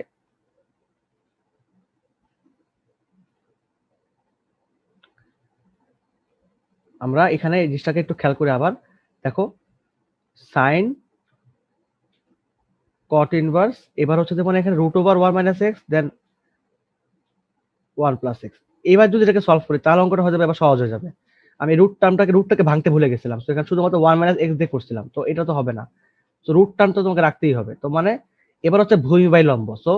আমরা এখানে এই জিনিসটাকে একটু খেয়াল করে আবার দেখো, সাইন কট ইনভার্স, এবার হচ্ছে যেমন এখানে root over one minus x then one plus x. এবার যদি এটাকে সলভ করি তাহলে অঙ্কটা হয়ে যাবে, এবার সহজ হয়ে যাবে। আমি রুটটাকে ভাঙতে ভুলে গেছিলাম, তো এখানে শুধুমাত্র ওয়ান মাইনাস এক্স দিয়ে করছিলাম, তো এটা তো হবে না। তো রুট টার্ম তো তোমাকে রাখতেই হবে। তো মানে এবার হচ্ছে ভূমি বাই লম্ব, সো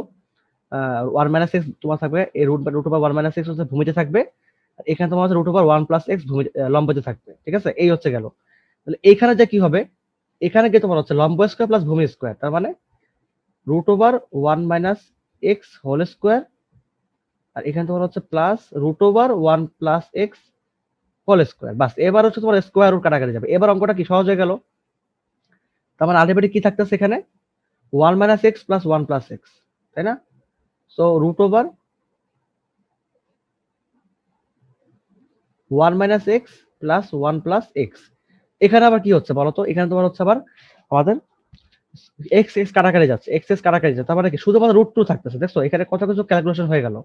ওয়ান মাইনাস এক্স তোমার থাকবে, এই root over one minus x হচ্ছে ভূমিতে থাকবে, এখানে তোমার হচ্ছে root over one plus x ভূমি লম্বতে থাকবে, ঠিক আছে? এই হচ্ছে গেল। তাহলে এইখানে যে কি হবে, এখানে গিয়ে তোমার হচ্ছে লম্ব স্কোয়ার প্লাস ভূমি স্কোয়ার, তার মানে root over one minus x whole square, আর এখানে তোমার হচ্ছে plus root over one plus x whole square. বাস, এবার হচ্ছে তোমার স্কোয়ার রুট কাটাকাটি যাবে, এবার অঙ্কটা কি সহজ হয়ে গেল। তার মানে আলটিমেটলি কি থাকতেছে এখানে, one minus x plus one plus x, তাই না? So root over one minus x plus one plus x. এখানে আবার কি হচ্ছে বলতো, এখানে তোমার হচ্ছে আবার আমাদের এক্স এক্স কাটাকাটি যাচ্ছে, এক্স এক্স কাটাকাটি যাচ্ছে, তার মানে কি শুধুমাত্র রুট টু থাকতেছে। দেখছো এখানে কত কিছু ক্যালকুলেশন হয়ে গেল,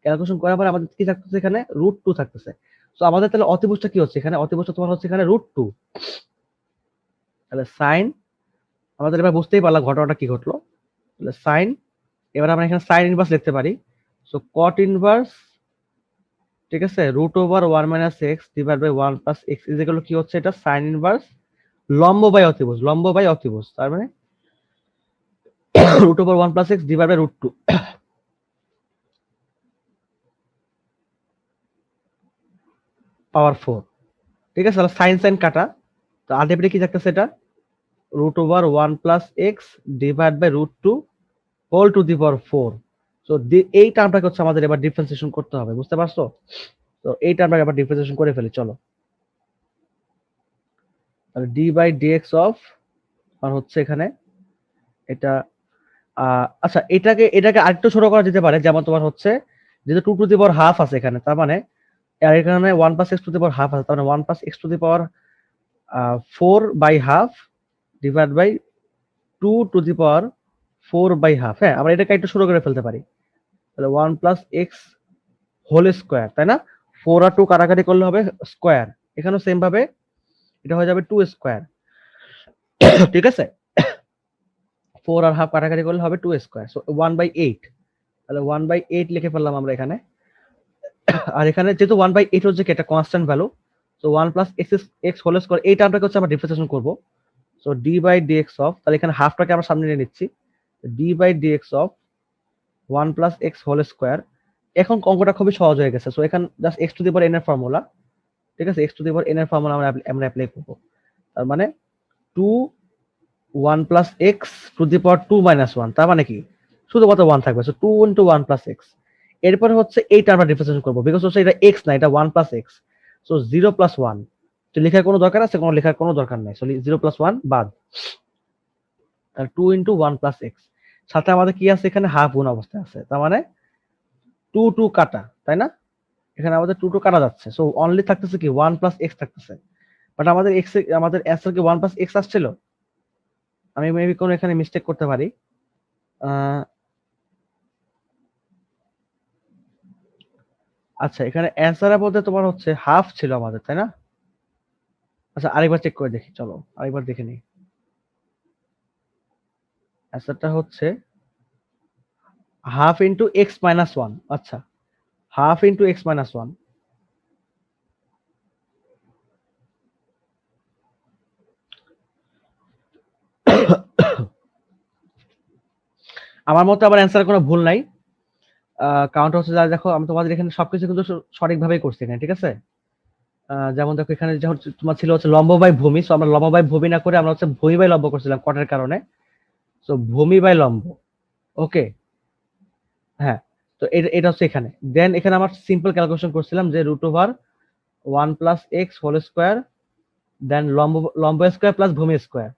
ক্যালকুলেশন করার পরে আমাদের কি থাকতেছে এখানে, রুট টু থাকতেছে। তো আমাদের তাহলে অতিভুজটা কি হচ্ছে এখানে, অতিভুজটা তোমার হচ্ছে এখানে রুট টু। তাহলে সাইন, আমাদের এবার বুঝতেই পারলাম ঘটনাটা কি ঘটলো। তাহলে সাইন, এবার আমরা এখানে সাইন ইনভার্স লিখতে পারি। সো কট ইনভার্স, ঠিক আছে, root over one minus x divide by one plus x is equal কি হচ্ছে, এটা সাইন ইনভার্স লম্ব বাই অতিভুজ, লম্ব বাই অতিভুজ, তার মানে root over one plus x divide by root two power four, ঠিক আছে? তাহলে সাইন সাইন কাটা, তো আলটিমেটলি কি থাকতেছে এটা, root over one plus x divide by root two whole to the power four. তো এই টার্মটাকে হচ্ছে আমাদের এবার ডিফারেন্সিয়েশন করতে হবে, বুঝতে পারছো? তো এই টার্মটাকে এবার ডিফারেন্সিয়েশন করে ফেলি, চলো। তাহলে ডি বাই ডিএক্স অফ, আর হচ্ছে এখানে এটা আচ্ছা, এটাকে আরেকটু ছোট করা যেতে পারে, যেমন তোমার হচ্ছে যেহেতু two to the power half আছে এখানে, তার মানে আর এখানে one plus x to the power half আছে, তার মানে one plus x to the power four by half divide by two to the power four by half. হ্যাঁ, আমরা এটাকে একটু ছোট করে ফেলতে পারি, তাহলে one plus x whole square, তাই না? ফোর আর টু কাটাকাটি করলে হবে স্কোয়ার, এখানেও সেম ভাবে এটা হয়ে যাবে টু স্কোয়ার, ঠিক আছে? ফোর আর হাফ কাটাকাটি করলে হবে two square, so one by eight. তাহলে ওয়ান বাই এইট লিখে ফেললাম আমরা এখানে। আর এখানে যেহেতু ওয়ান বাই এইট হচ্ছে একটা constant value, so one plus x x whole square, এই টার্মটাকে হচ্ছে আমরা ডিফারেন্সিয়েশন করবো। So d by dx of, তাহলে এখানে হাফটাকে আমরা সামনে নিয়ে নিচ্ছি, d by dx of one plus x whole square. এখন অঙ্কটা খুবই সহজ হয়ে গেছে, সো এখানে just x to the power n এর ফর্মুলা, ঠিক আছে? X to the power n এর ফর্মুলা আমরা অ্যাপ্লাই করবো, তার মানে two one plus x to the power two minus one, তার মানে কি শুধুমাত্র ওয়ান থাকবে, so two into one plus x. এরপরে হচ্ছে এইটা আমরা ডিফারেন্সিয়েশন করবো, বিকজ হচ্ছে এটা এক্স না, এটা one plus x, so zero plus one. তো লেখার কোনো দরকার আছে, কোনো লেখার কোনো দরকার নাই, সো জিরো প্লাস ওয়ান বাদ। তাহলে two into one plus x, সাথে আমাদের কি আছে এখানে, হাফ গুণ অবস্থায় আছে, তার মানে টু টু কাটা, তাই না? এখানে আমাদের টু টু কাটা যাচ্ছে, সো অনলি থাকতেছে কি ওয়ান প্লাস এক্স থাকতেছে। বাট আমাদের এক্স, আমাদের অ্যান্সার কি ওয়ান প্লাস এক্স আসছিল? আমি মেবি কোনো এখানে মিস্টেক করতে পারি। আচ্ছা, এখানে অ্যান্সারের মধ্যে তোমার হচ্ছে হাফ ছিল আমাদের, তাই না? আচ্ছা, আরেকবার চেক করে দেখি, চলো আরেকবার দেখে নিই। অ্যান্সারটা হচ্ছে half into x minus one. আচ্ছা, half into x minus one. আমার মতে আবার অ্যান্সার কোনো ভুল নাই, কারণটা হচ্ছে যা দেখো, আমি তোমাদের এখানে সবকিছু কিন্তু সঠিকভাবেই করছি এখানে, ঠিক আছে? যেমন দেখো এখানে যখন তোমার ছিল হচ্ছে লম্ব বাই ভূমি, সো আমরা লম্ব বাই ভূমি না করে আমরা হচ্ছে ভূমি বাই লম্ব করছিলাম কটের কারণে, সো ভূমি বাই লম্ব, ওকে। হ্যাঁ, তো এটা হচ্ছে এখানে, দেন এখানে আমার সিম্পল ক্যালকুলেশন করছিলাম যে root over one plus x whole square then লম্ব লম্ব স্কোয়ার প্লাস ভূমি square,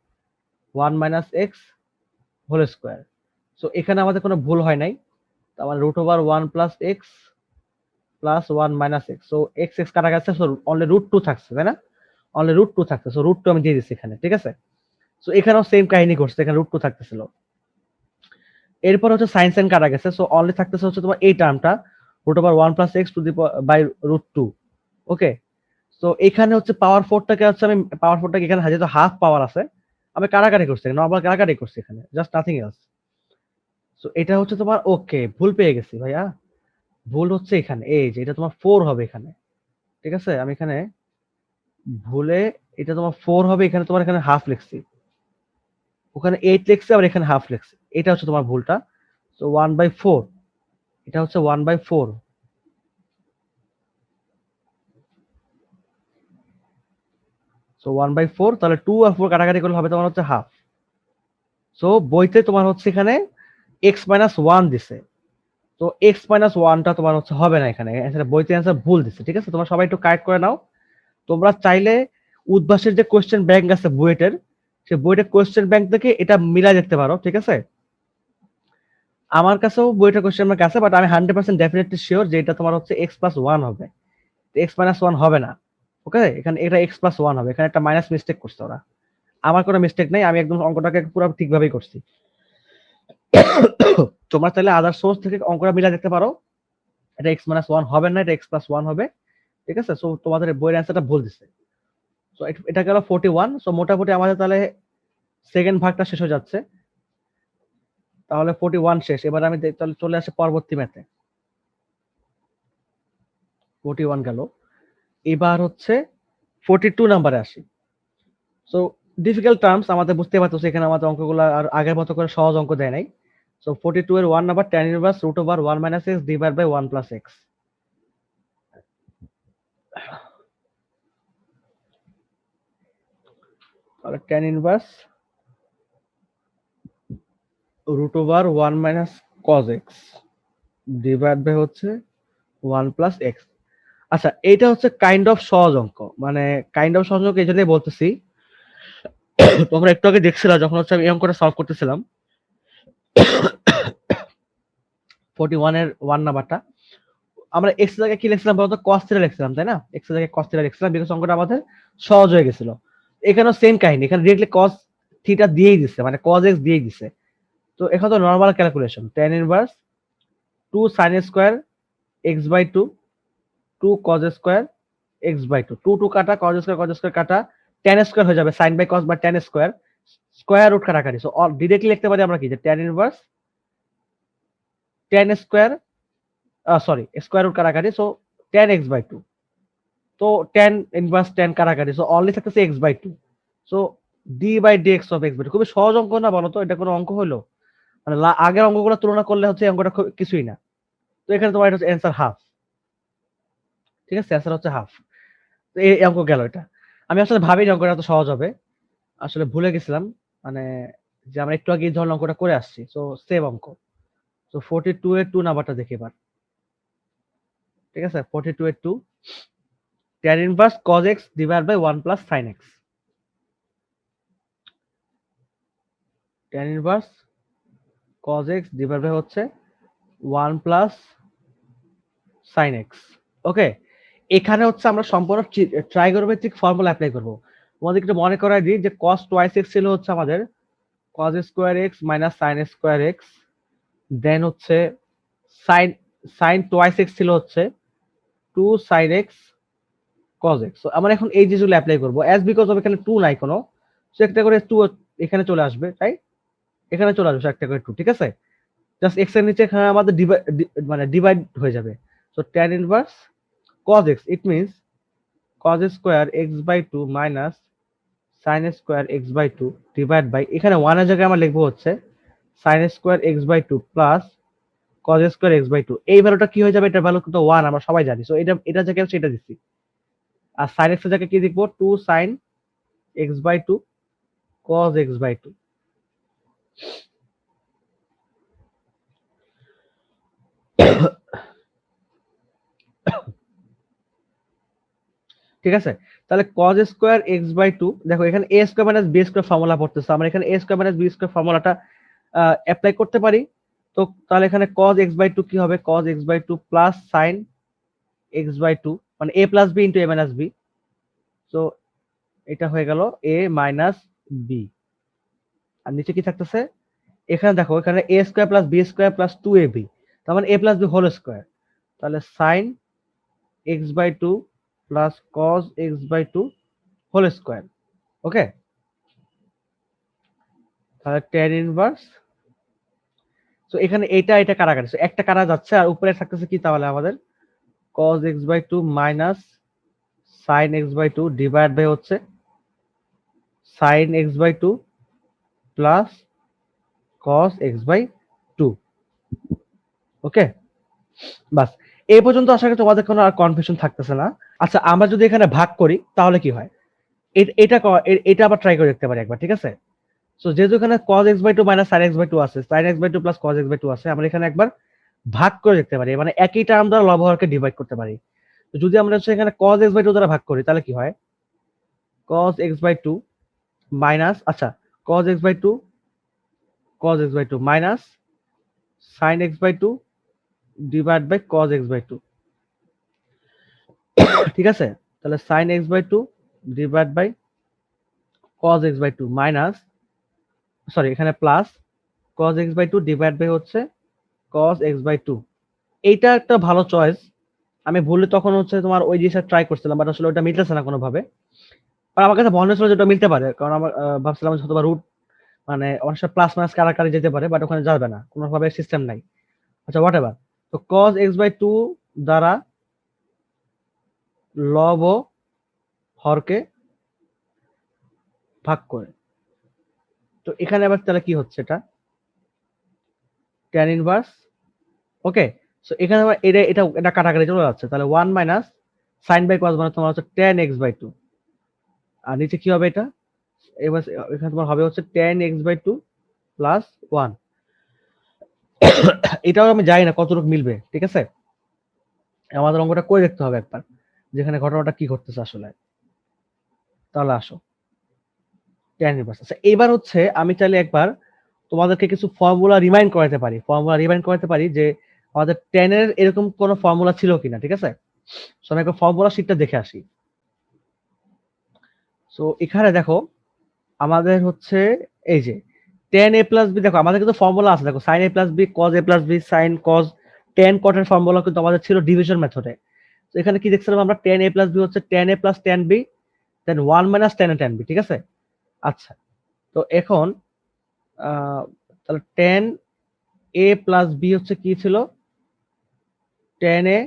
1 minus x whole square. So এখানে আমাদের কোনো ভুল হয় নাই, তার মানে root over 1 plus x plus 1 minus x. So x x কাটা গেছে, সো অনলি রুট 2 থাকছে, তাই না? অনলি রুট 2 থাকছে, সো রুট 2 আমি দিয়ে দিচ্ছি এখানে, ঠিক আছে? সো এখানেও সেম কাহিনী করছে, এখানে রুট 2 থাকতেছিল। এরপর হচ্ছে সাইন সাইন কাটা গেছে, সো অনলি থাকতেছে হচ্ছে তোমার এই টার্মটা root over 1 plus x to the by root 2। Okay, তো এখানে হচ্ছে পাওয়ার 4টাকে হচ্ছে আমি পাওয়ার 4টাকে এখানে যেহেতু হাফ পাওয়ার আছে, আমি কাটাকাটি করছি, নরমাল কাটাকাটি করছি এখানে, জাস্ট নাথিং এলস। সো এটা হচ্ছে তোমার, ওকে ভুল পেয়ে গেছি ভাইয়া, ভুল হচ্ছে এখানে, এই যে এটা তোমার 4 হবে এখানে, ঠিক আছে? আমি এখানে ভুলে, এটা তোমার 4 হবে, এখানে তোমার এখানে হাফ লিখছি, ওখানে 8 লিখছি, আবার এখানে হাফ লিখছি, এটা হচ্ছে তোমার ভুলটা। সো 1/4, এটা হচ্ছে 1/4। সো 1/4, তাহলে 2 আর 4 কাটাকাটি করলে হবে তোমার হচ্ছে হাফ। সো বইতে তোমার হচ্ছে এখানে x মাইনাস 1 দিছে, তো x মাইনাস 1টা তোমার হচ্ছে হবে না এখানে, বইতে অ্যান্সার ভুল দিছে, ঠিক আছে? তোমরা সবাই একটু কারেক্ট করে নাও। তোমরা চাইলে উদ্ভাসের যে কোয়েশ্চেন ব্যাংক আছে বুয়েটের, সেই বুয়েটের কোয়েশ্চেন ব্যাংক থেকে এটা মিলাই দেখতে পারো, ঠিক আছে? আমার কাছেও বুয়েটের কোয়েশ্চেন ব্যাংক আছে, বাট আমি 100% ডেফিনেটলি শিওর যে এটা তোমার হচ্ছে x প্লাস 1 হবে, x মাইনাস 1 হবে না। ওকে, এখানে এটা x প্লাস 1 হবে, এখানে একটা মাইনাস মিস্টেক করছে ওরা। আমার কোনো মিস্টেক নেই, আমি একদম অঙ্কটাকে পুরো ঠিকভাবেই করছি। তোমরা চাইলে আদার সোর্স থেকে অঙ্কটা মিলাই দেখতে পারো, এটা x মাইনাস 1 হবে না, এটা x প্লাস 1 হবে, ঠিক আছে? সো তোমাদের বইয়ের অ্যান্সারটা ভুল দিছে। সো এটা গেল 41। সো মোটামুটি আমাদের তাহলে সেকেন্ড ভাগটা শেষ হয়ে যাচ্ছে, তাহলে 41 শেষ। এবার আমি তাহলে চলে আসি পরবর্তী ম্যাথে। 41 গেল, এবার হচ্ছে 42 নাম্বারে আসি। সো ডিফিকাল্ট টার্মস আমাদের বুঝতে পারতো, এখানে আমাদের অঙ্কগুলো আর আগের মতো করে সহজ অঙ্ক দেয় নাই। সো 42 এর 1 number tan inverse root over 1 minus x divide by 1 plus x. তাহলে tan inverse root over 1 minus cos x divide by হচ্ছে 1 প্লাস এক্স। আচ্ছা, এইটা হচ্ছে কাইন্ড অফ সহজ অঙ্ক, মানে কাইন্ড অফ সহজ অঙ্ক এই জন্যই বলতেছি, তোমরা একটু আগে দেখছিলা যখন হচ্ছে আমি এই অঙ্কটা সলভ করতেছিলাম 41 এর 1 নাম্বারটা, আমরা এক্স এর জায়গায় কি লিখছিলাম বলতো? cos থিটা লিখছিলাম, তাই না? এক্স এর জায়গায় cos থিটা লিখছিলাম বিকজ অঙ্কটা আমাদের সহজ হয়ে গেছিল। এখানেও সেম কাহিনী, এখানে ডিরেক্টলি cos থিটা দিয়েই দিছে, মানে cos x দিয়েই দিছে। তো এখানে তো normal calculation, tan inverse 2 sin square x by 2 2 cos square x by 2, 2 2 কাটা, cos স্কয়ার কাটা, tan স্কয়ার হয়ে যাবে sin বাই cos বা tan স্কয়ার, স্কয়ার রুট কাটাকাটি। সো ডিরেক্টলি লিখতে পারি আমরা কি, যে tan inverse tan square, sorry square root কাটাকাটি, সো tan x বাই 2, তো tan ইনভার্স tan কাটাকাটি, সো অনলি থাকতেছে x by 2। So d by dx of x by 2, খুবই সহজ অঙ্ক না বলো তো? এটা কোনো অঙ্ক হলো? মানে আগের অঙ্কগুলো তুলনা করলে হচ্ছে এই অঙ্কটা কিছুই না। তো এখানে তোমার এটা হচ্ছে অ্যান্সার হাফ, ঠিক আছে? অ্যান্সার হচ্ছে হাফ। তো এই অঙ্ক গেল এটা। আমি আসলে ভাবিনি অঙ্কটা এত সহজ হবে, আসলে ভুলে গেছিলাম, মানে যে আমরা একটু আগে এই ধরনের অঙ্কটা করে আসছি। সো সেম অঙ্ক। সো 42 এর 2 নাম্বারটা দেখি এবার, ঠিক আছে? 42 এর 2 tan inverse cos x divide by 1 plus sin x। tan inverse cos x divide by হচ্ছে 1 প্লাস sin x। ওকে, এখানে হচ্ছে আমরা সম্পূর্ণ ট্রাইগোনোমেট্রিক ফর্মুলা অ্যাপ্লাই করব। তোমাদের একটু মনে করাই দিই যে cos টুয়াইস x ছিল হচ্ছে আমাদের cos square x minus sin square x, দেন হচ্ছে sin sin টুয়াইস x ছিল হচ্ছে 2 sin x cos x। So আমরা এখন এই জিনিসগুলো অ্যাপ্লাই করব, অ্যাজ বিকজ অফ এখানে 2 নাই কোনো, সো একটা করে 2 এখানে চলে আসবে, তাই এখানে চলে আসবে একটা করে 2, ঠিক আছে? জাস্ট x এর নিচে এখানে আমাদের মানে ডিভাইড হয়ে যাবে। So tan inverse cos x, it means cos square x by 2 minus sin square x by 2 divide by, এখানে 1 এর জায়গায় আমরা লিখবো হচ্ছে sin square x by 2 plus cos square x by 2। এই ভ্যালুটা কি হয়ে যাবে? এটার ভ্যালু কিন্তু 1, আমরা সবাই জানি। সো এটা জায়গায় সেটা দিচ্ছি, আর sin x এর জায়গায় কি লিখবো? 2 sin x by 2 cos x by 2। ঠিক আছে? তাহলে cos স্কয়ার x/2, দেখো এখানে a square minus b square formula পড়তেছে, আমরা এখানে a square minus b square ফর্মুলাটা অ্যাপ্লাই করতে পারি। তো তাহলে এখানে cos x/2 কি হবে? cos x/2 plus sin x/2, মানে a plus b into a minus b। তো এটা হয়ে গেল a মাইনাস b। আর নিচে কি থাকতেছে? এখানে দেখো, এখানে a square plus b square plus 2ab, তার মানে a plus b whole square. তাহলে sin x/2 plus cos x/2 whole square. Okay, তাহলে tan ইনভার্স। সো এখানে এটা কাটাকাটি, সো একটা কাটা যাচ্ছে, আর উপরে থাকতেছে কি তাহলে আমাদের? cos x/2 minus sin x/2 divide by হচ্ছে sin x/2 plus cos x/2। Okay, বাস এই পর্যন্ত আশা করি তোমাদের কোনো আর কনফিউশন থাকতেছে না। আচ্ছা, আমরা যদি এখানে ভাগ করি তাহলে কি হয়? এটা আবার ট্রাই করে দেখতে পারি একবার, ঠিক আছে? সো যেহেতু এখানে cos x/2 minus sin x/2 আছে, sin x/2 plus cos x/2 আছে, আমরা এখানে একবার ভাগ করে দেখতে পারি, মানে একই টার্ম দ্বারা লব হরকে ডিভাইড করতে পারি। তো যদি আমরা হচ্ছে এখানে cos x/2 দ্বারা ভাগ করি তাহলে কি হয়? cos x/2 মাইনাস, আচ্ছা, cos x/2 minus sin x/2 divide by cos x/2। ঠিক আছে, তাহলে sin x/2 divide by cos x/2 minus, sorry এখানে plus cos x/2 divide by হচ্ছে cos x/2। এইটা একটা ভালো চয়েস। আমি ভুলে তখন হচ্ছে তোমার ওই জিনিসটা ট্রাই করছিলাম, বাট আসলে ওটা মিলতেছে না কোনোভাবে। আর আমার কাছে মনে হচ্ছিল যে ওটা মিলতে পারে, কারণ আমার ভাবছিলাম যে হয়তো রুট, মানে অনেক সময় প্লাস মাইনাস কারাকারি যেতে পারে, বাট ওখানে যাবে না, কোনোভাবে সিস্টেম নাই। আচ্ছা, হোয়াট এভার। তো cos x/2 দ্বারা লব ও হরকে ভাগ করে, তো এখানে আবার তাহলে কি হচ্ছে? এটা tan ইনভার্স। ওকে, সো এখানে আবার এটা কাটাকাটি চলে যাচ্ছে, তাহলে 1 মাইনাস sin বাই cos মানে তোমার হচ্ছে tan x/2। আর নিচে কি হবে? এটা এবার এখানে তোমার হবে হচ্ছে tan x/2 প্লাস 1। এটাও আমি জানি না কতটুকু মিলবে, ঠিক আছে? আমাদের অঙ্কটা করে দেখতে হবে একবার, যেখানে ঘটনাটা কি ঘটতেছে আসলে। তাহলে আসো, tan ইনভার্স। আচ্ছা, এবার হচ্ছে আমি চাইলে একবার তোমাদেরকে কিছু ফর্মুলা রিমাইন্ড করাতে পারি যে আমাদের tan এর এরকম কোন ফর্মুলা ছিল কিনা, ঠিক আছে? সো আমি একবার ফর্মুলা শিটটা দেখে আসি। সো এখানে দেখো আমাদের হচ্ছে এই যে tan a প্লাস b, দেখো আমাদের কিন্তু ফর্মুলা আছে, দেখো sin a plus b cos a plus b sin cos tan cot এর ফর্মুলা কিন্তু আমাদের ছিল ডিভিশন মেথডে। তো এখানে কি দেখছিলাম আমরা? tan a প্লাস b হচ্ছে tan a plus tan b, then 1 minus tan a tan b, ঠিক আছে? আচ্ছা, তো এখন আহ, তাহলে tan a প্লাস b হচ্ছে কি ছিল? tan a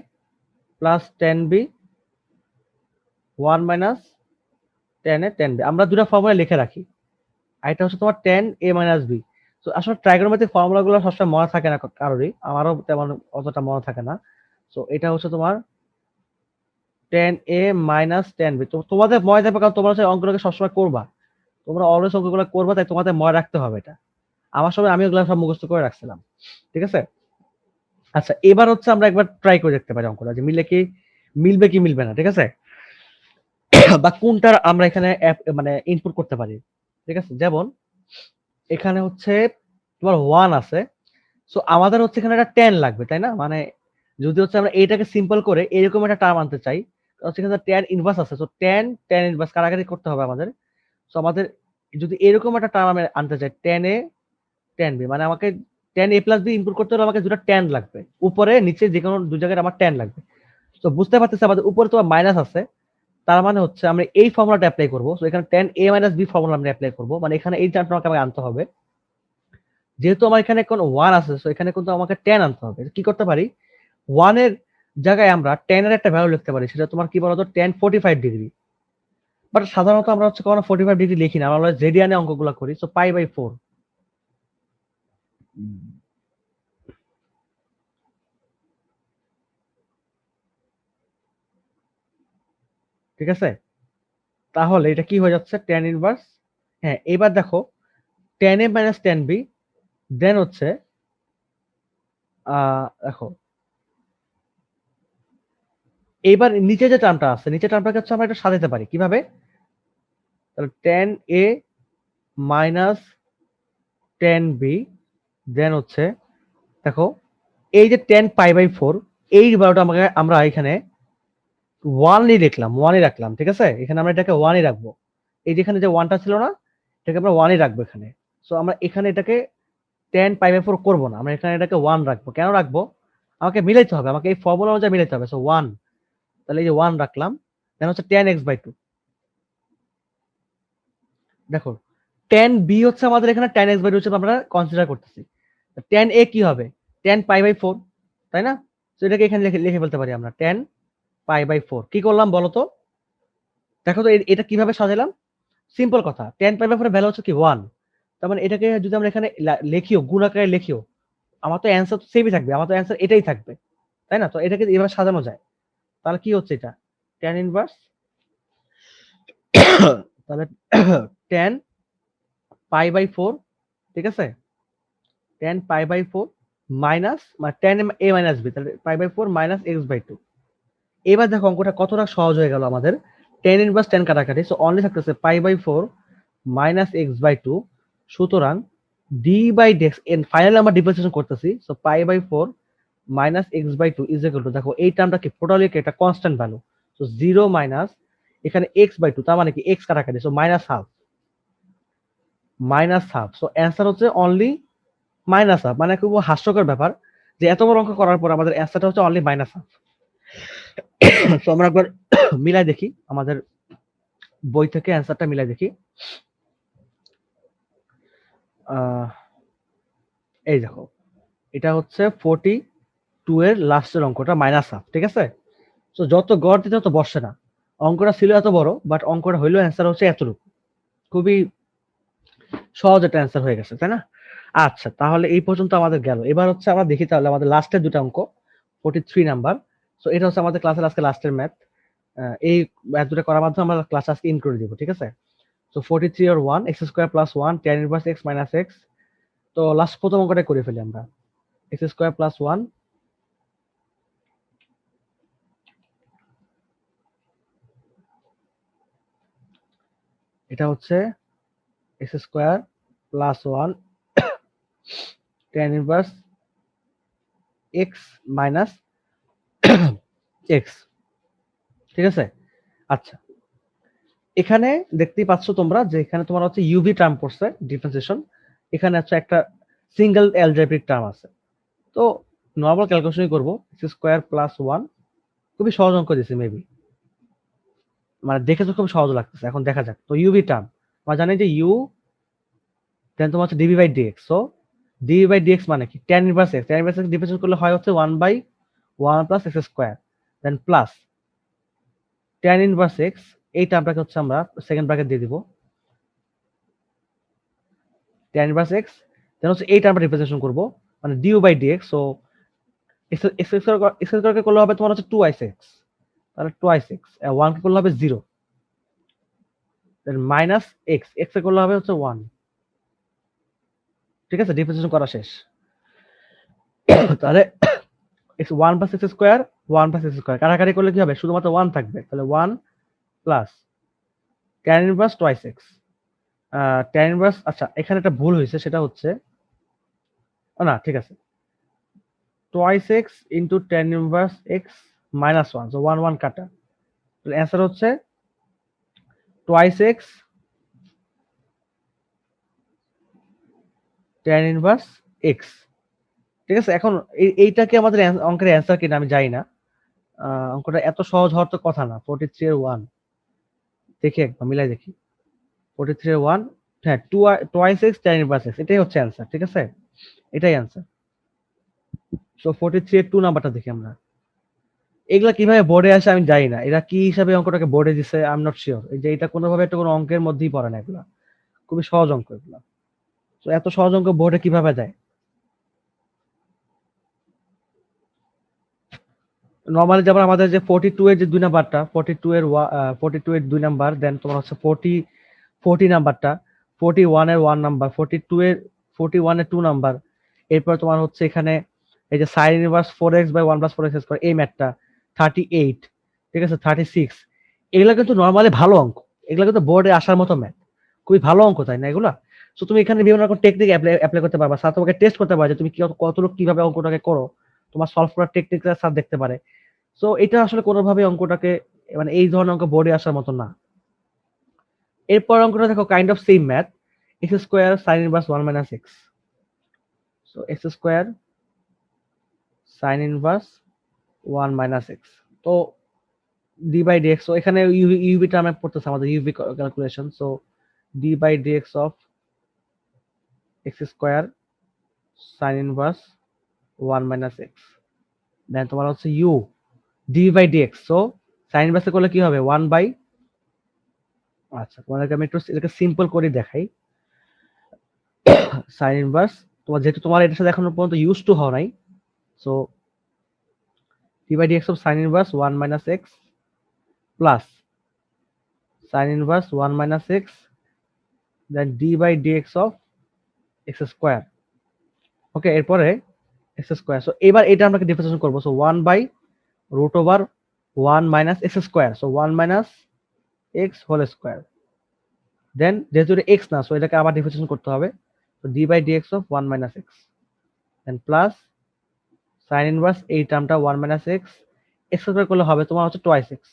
plus tan b 1 minus tan a tan b। আমরা দুটো ফর্মুলা লিখে রাখি, আর এটা হচ্ছে তোমার tan a মাইনাস b। তো আসলে ট্রাইগোনোমেট্রিক ফর্মুলাগুলো সবসময় মনে থাকে না কারোরই, আমারও তেমন অতটা মনে থাকে না। তো এটা হচ্ছে তোমার tan a minus tan b। তো তোমাদের মনে থাকবে, কারণ তোমরা হচ্ছে অঙ্কগুলোকে সবসময় করবা, তোমরা অলওয়েজ অঙ্কগুলো করবা, তাই তোমাদের মনে রাখতে হবে এটা। আমার সময় আমি ওগুলো সব মুখস্থ করে রাখছিলাম, ঠিক আছে? আচ্ছা, এবার হচ্ছে আমরা একবার ট্রাই করে দেখতে পারি অঙ্কটা, যে মিলবে কি মিলবে না, ঠিক আছে? বা কোনটার আমরা এখানে মানে ইনপুট করতে পারি, ঠিক আছে? যেমন এখানে হচ্ছে তোমার 1 আছে, সো আমাদের হচ্ছে এখানে একটা 10 লাগবে, তাই না? মানে যদি হচ্ছে আমরা এটাকে সিম্পল করে এরকম একটা টার্ম আনতে চাই, হচ্ছে এখানে tan ইনভার্স আছে, সো tan ইনভার্স কাটাকাটি করতে হবে আমাদের। সো আমাদের যদি এরকম একটা টার্ম আমি আনতে চাই, tan a tan b, মানে আমাকে tan a plus b input করতে হলে আমাকে দুটো tan লাগবে, উপরে নিচে যে কোনো দুই জায়গায় আমার tan লাগবে। তো বুঝতে পারতেছি আমাদের উপরে তোমার মাইনাস আছে, তার মানে হচ্ছে আমরা এই ফর্মুলাটা অ্যাপ্লাই করব। সো এখানে tan a minus b formula আমরা অ্যাপ্লাই করব, মানে এখানে এই টার্মটা আমাকে আনতে হবে। যেহেতু আমার এখানে কোন 1 আছে, সো এখানে কিন্তু আমাকে tan আনতে হবে। কি করতে পারি? 1 এর জায়গায় আমরা tan এর একটা ভ্যালু লিখতে পারি, সেটা তোমার কি বলতো? tan 45 degree. বাট সাধারণত আমরা হচ্ছে কখনো 45 ডিগ্রি লিখি না, আমরা রেডিয়ানে অঙ্কগুলো করি। সো পাই বাই 4, ঠিক আছে? তাহলে এটা কি হয়ে যাচ্ছে? tan inverse. হ্যাঁ, এবার দেখো tan a minus tan b, দেন হচ্ছে দেখো এইবার নিচে যে টার্মটা আছে, নিচে টার্মটাকে হচ্ছে আমরা এটা সাজাতে পারি কিভাবে? তাহলে tan a minus tan b দেন হচ্ছে দেখো এই যে tan পাই বাই 4 এই ভ্যালুটা আমরা এখানে 1ই লিখলাম, 1ই রাখলাম, ঠিক আছে? এখানে আমরা এটাকে 1ই রাখবো। এই যেখানে যে 1টা ছিল না, এটাকে আমরা 1ই রাখবো এখানে। সো আমরা এখানে এটাকে tan পাই বাই 4 করব না, আমরা এখানে এটাকে 1 রাখবো। কেন রাখবো? আমাকে মিলাইতে হবে, আমাকে এই ফর্মুলা অনুযায়ী মিলাইতে হবে। সো 1, তাহলে এই যে 1 রাখলাম, দেন হচ্ছে tan x বাই 2। দেখো tan b হচ্ছে আমাদের এখানে tan x বাই 2 হিসেবে আমরা কনসিডার করতেছি। tan a কি হবে? tan পাই বাই 4, তাই না? তো এটাকে এখানে লিখে ফেলতে পারি আমরা tan পাই বাই 4। কি করলাম বলো তো? দেখো তো এটা কিভাবে সাজালাম? সিম্পল কথা, tan পাই বাই 4 এর ভ্যালু হচ্ছে কি 1। তার মানে এটাকে যদি আমরা এখানে লিখিও, গুণ আকারে লিখিও, আমার তো অ্যান্সার তো সেমই থাকবে, আমার তো অ্যান্সার এটাই থাকবে, তাই না? তো এটাকে এভাবে সাজানো যায়। তাহলে কি হচ্ছে এটা? tan ইনভার্স তাহলে tan পাই বাই 4, ঠিক আছে? tan pi by 4 minus tan a minus b, তাহলে pi by 4 minus x by 2। এবার দেখো অঙ্কটা কতটা সহজ হয়ে গেল আমাদের। tan ইনভার্স tan কাটাকাটি, সো অনলি থাকতেছে pi by 4 minus x by 2। সুতরাং d by dx and finally আমরা ডিফারেন্সিয়েশন করতেছি, so pi by 4 minus x by 2 is equal to, দেখো এই টার্মটা কি টোটালি একটা কনস্ট্যান্ট ভ্যালু, সো 0 মাইনাস এখানে x বাই 2, তার মানে কি x কাটাকাটি, so minus half, minus half. So answer হচ্ছে অনলি মাইনাস হাফ। মানে খুব হাস্যকর ব্যাপার যে এত বড় অঙ্ক করার পর আমাদের অ্যান্সারটা হচ্ছে অনলি মাইনাস হাফ। তো আমরা একবার মিলাই দেখি, আমাদের বই থেকে অ্যান্সারটা মিলাই দেখি। এই দেখো এটা হচ্ছে 42 এর লাস্টের অঙ্কটা মাইনাস হাফ, ঠিক আছে? তো যত গড় দিতে তত বসে না। অঙ্কটা ছিল এত বড়, বাট অঙ্কটা হইলো অ্যান্সার হচ্ছে এতটুকু। খুবই সহজ একটা অ্যান্সার হয়ে গেছে, তাই না? আচ্ছা, তাহলে এই পর্যন্ত আমাদের গেল। এবার হচ্ছে আমরা দেখি তাহলে আমাদের লাস্টের দুটো অঙ্ক, 43 নাম্বার। সো এটা হচ্ছে আমাদের ক্লাসের আজকে লাস্টের ম্যাথ। এই ম্যাথ দুটো করার মাধ্যমে আমরা ক্লাস আজকে ইন করে দিব, ঠিক আছে? So 43 or 1 x square plus 1 tan inverse x minus x। তো লাস্ট প্রথম অঙ্কটা করে ফেলি আমরা। x স্কয়ার প্লাস 1, এটা হচ্ছে x square plus 1 tan inverse x minus x, ঠিক আছে? আচ্ছা, এখানে দেখতেই পাচ্ছ তোমরা যে এখানে তোমার হচ্ছে ইউভি টার্ম পড়ছে ডিফারেন্সিয়েশন, এখানে হচ্ছে একটা সিঙ্গেল অ্যালজেব্রিক টার্ম আছে। তো নরমাল ক্যালকুলেশনই করব। x স্কয়ার প্লাস 1, খুবই সহজ অঙ্ক দিয়েছে মেবি, মানে দেখে তো খুব সহজ লাগতেছে। এখন দেখা যাক। তো ইউভি টার্ম আমরা জানি যে ইউ দেন তোমার হচ্ছে dv by dx. So dv by dx মানে কি? tan inverse x, tan inverse x differentiate করলে হয় হচ্ছে 1 by 1 plus x square, then plus tan inverse x, এই টার্মটাকে হচ্ছে আমরা সেকেন্ড ব্র্যাকেট দিয়ে দিব, tan ইনভার্স x, দেন হচ্ছে এই টার্মটা রিপ্রেজেন্টেশন করব মানে du by dx। So x square করলে হবে তোমার হচ্ছে 2x, তাহলে 2x, 1 কে করলে হবে 0, দেন মাইনাস x, x এ করলে হবে হচ্ছে 1, ঠিক আছে? রিপ্রেজেন্টেশন করা শেষ। তাহলে x 1 plus x square, 1 plus x square কাটাকাটি করলে কি হবে? শুধুমাত্র 1 থাকবে, তাহলে 1 plus tan inverse 2x। tan inverse, আচ্ছা এখানে একটা ভুল হয়েছে, সেটা হচ্ছে না, ঠিক আছে, 2x into tan inverse x minus 1, so 1 1 কাটা, তাহলে অ্যান্সার হচ্ছে 2x tan ইনভার্স x, ঠিক আছে? এখন এইটাকে আমাদের অঙ্কের অ্যান্সার কিনা আমি জানি না। অঙ্কটা এত সহজ হওয়ার তো কথা না। 43 এর 1 দেখি একবার মিলাই দেখি। 43 এর 1, হ্যাঁ, 2x tan ইনভার্স x, এটাই হচ্ছে অ্যান্সার, ঠিক আছে? এটাই অ্যান্সার। সো 43 এর 2 নাম্বারটা দেখি আমরা। এগুলা কিভাবে বোর্ডে আসে আমি জানি না, এরা কি হিসাবে অঙ্কটাকে বোর্ডে দিছে আই এম নট শিওর। এই যে এটা কোনোভাবে একটা কোনো অঙ্কের মধ্যেই পড়ে না, এগুলা খুবই সহজ অঙ্ক এগুলা। তো এত সহজ অঙ্ক বোর্ডে কিভাবে দেয়? নরমালি যেমন আমাদের যে 42 এর যে 2 নাম্বারটা, 42 এর 2 নাম্বার, দেন তোমার হচ্ছে 40 নাম্বারটা, 41 এর 1 নাম্বার, 41 এর 2 নাম্বার, এরপর তোমার হচ্ছে এখানে এই যে sin inverse 4x by 1 plus 4x square, এই ম্যাথটা 38, ঠিক আছে 36, এগুলা কিন্তু নর্মালি ভালো অঙ্ক, এগুলা কিন্তু বোর্ডে আসার মতো ম্যাথ, খুবই ভালো অঙ্ক তাই না এগুলা? সো তুমি এখানে বিভিন্ন রকম টেকনিক অ্যাপ্লাই করতে পারবা, স্যার তোমাকে টেস্ট করতে পারে যে তুমি কতটুকু কিভাবে অঙ্কটাকে করো, তোমার সলভ করার টেকনিকটা স্যার দেখতে পারে। সো এটা আসলে কোনোভাবে অঙ্কটাকে মানে এই ধরনের অঙ্ক বোর্ডে আসার মতো না। এরপর অঙ্কটা দেখো kind of same math, x square sine inverse 1 minus x. So x square sine inverse 1 minus x. তো ডি বাই ডিএক্স, তো এখানে ইউভি টার্মে পড়তেছে আমাদের uv calculation. So d by dx of x square sine inverse 1 minus x, then তোমার হচ্ছে u d by dx. So sine ইনভার্সে করলে কি হবে 1 বাই, আচ্ছা তোমাদেরকে আমি একটু এটাকে সিম্পল করে দেখাই। সাইন ইনভার্স, তোমার যেহেতু তোমার এটার সাথে এখনো পর্যন্ত ইউজ টু হওয়া নাই, so d by dx of sine inverse 1 minus x plus sine inverse 1 minus x, then d by dx of x square. Okay, এরপরে এক্স স্কোয়ার। সো এবার এটা আমরা ডিফারেন্সিয়েশন করবো। So 1 by root over 1 minus x square, so 1 minus x whole square. Then যেহেতু এটা এক্স না, সো এটাকে আবার ডিফারেন্সিয়েশন করতে হবে। So d by dx of 1 minus x, then plus sine inverse এই টার্মটা 1 মাইনাস এক্স, এক্স স্কোয়ার করলে হবে তোমার হচ্ছে টোয়াইস এক্স।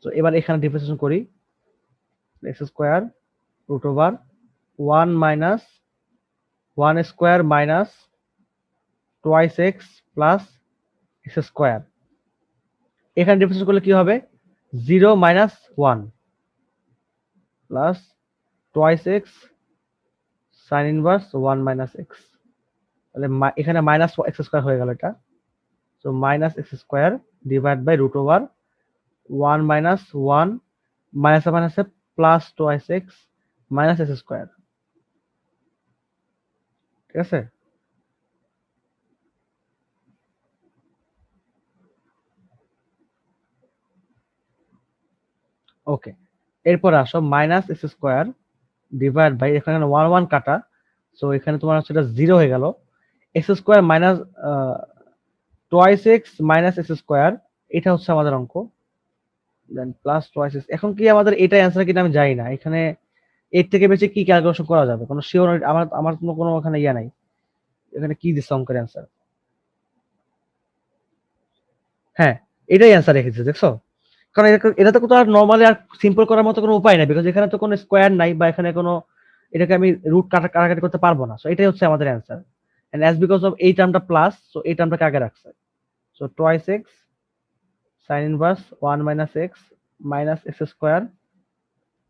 তো এবার এখানে ডিফারেন্সিয়েশন করি, x square root over 1 minus 1 square minus twice x plus x square. এখানে ডিফারেন্সিয়েশন করলে কি হবে 0 minus 1 plus twice x sine inverse 1 minus x. তাহলে এখানে মাইনাস এক্স স্কোয়ার হয়ে গেল এটা। So minus x square divide by root over 1 minus 1 minus মাইনাসে plus twice x minus x square. ঠিক আছে, ওকে। এরপর আসো minus x square divide by, এখানে 1 1 কাটা, সো এখানে তোমার হচ্ছে এটা 0 হয়ে গেল। X square minus twice x minus x square, এটা হচ্ছে আমাদের অঙ্ক। দেন প্লাস টোয়াইস এক্স। এখন কি আমাদের এটা অ্যান্সার কিনা আমি জানি না, এখানে এর থেকে বেশি কি ক্যালকুলেশন করা যাবে কোনো শিওর আমার আমার কোনো ওখানে ইয়া নাই, এখানে কি দিচ্ছে অঙ্কের অ্যান্সার। হ্যাঁ, এটাই অ্যান্সার রেখেছে দেখছো, কারণ এটা তো আর নর্মালি আর সিম্পল করার মতো কোনো উপায় নাই, বিকজ এখানে তো কোনো স্কোয়ার নাই বা এখানে কোনো, এটাকে আমি রুট কাটাকাটি করতে পারবো না। সো এটাই হচ্ছে আমাদের answer. And as because of এই টার্মটা প্লাস, সো এই টার্মটাকে আগে রাখছে। So twice x sine inverse 1 minus x minus x square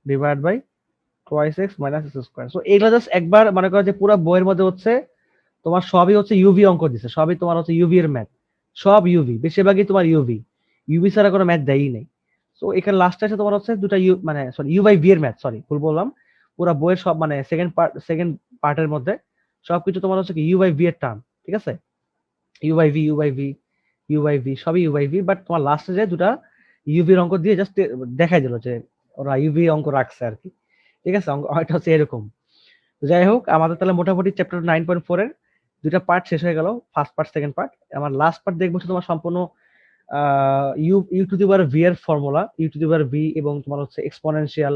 divide by twice x minus x square. So এইগুলো জাস্ট একবার মনে করো যে পুরো বইয়ের মধ্যে হচ্ছে তোমার সবই হচ্ছে ইউভি অঙ্ক দিছে, সবই তোমার হচ্ছে ইউভি এর ম্যাথ, সব ইউভি, বেশিরভাগই তোমার ইউভি, ইউভি ছাড়া কোনো ম্যাথ দেয়ই নেই। সো এখানে লাস্টে আছে তোমার হচ্ছে দুটা ইউ মানে সরি ইউ বাই ভি এর ম্যাথ, সরি ভুল বললাম, পুরো বইয়ের সব মানে সেকেন্ড পার্টের মধ্যে সবকিছু তোমার হচ্ছে কি ইউ বাই ভি এর টার্ম। ঠিক আছে, u by v u by v u by v সবই ইউ বাই ভি, বাট তোমার লাস্টে যে দুটা ইউভির অঙ্ক দিয়ে জাস্ট দেখাই দিল যে ওরা ইউভি অঙ্ক রাখছে আর কি। ঠিক আছে, অঙ্ক এটা হচ্ছে এরকম। যাই হোক, আমাদের তাহলে মোটামুটি চ্যাপ্টার 9.4 এর দুইটা পার্ট শেষ হয়ে গেল, ফার্স্ট পার্ট সেকেন্ড পার্ট। আমার লাস্ট পার্ট দেখবো তোমার সম্পূর্ণ u to the power v এর formula, u to the power v এবং তোমার হচ্ছে এক্সপোনেনশিয়াল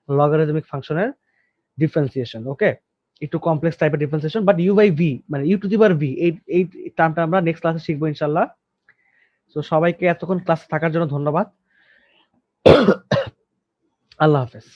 লগারিদমিক ফাংশনের ডিফারেন্সিয়েশন। ওকে, একটু কমপ্লেক্স টাইপের differentiation, but u by v মানে u to the power v এই টার্মটা আমরা নেক্সট ক্লাসে শিখবো ইনশাআল্লাহ। তো সবাইকে এতক্ষণ ক্লাসে থাকার জন্য ধন্যবাদ। আল্লাহ হাফেজ।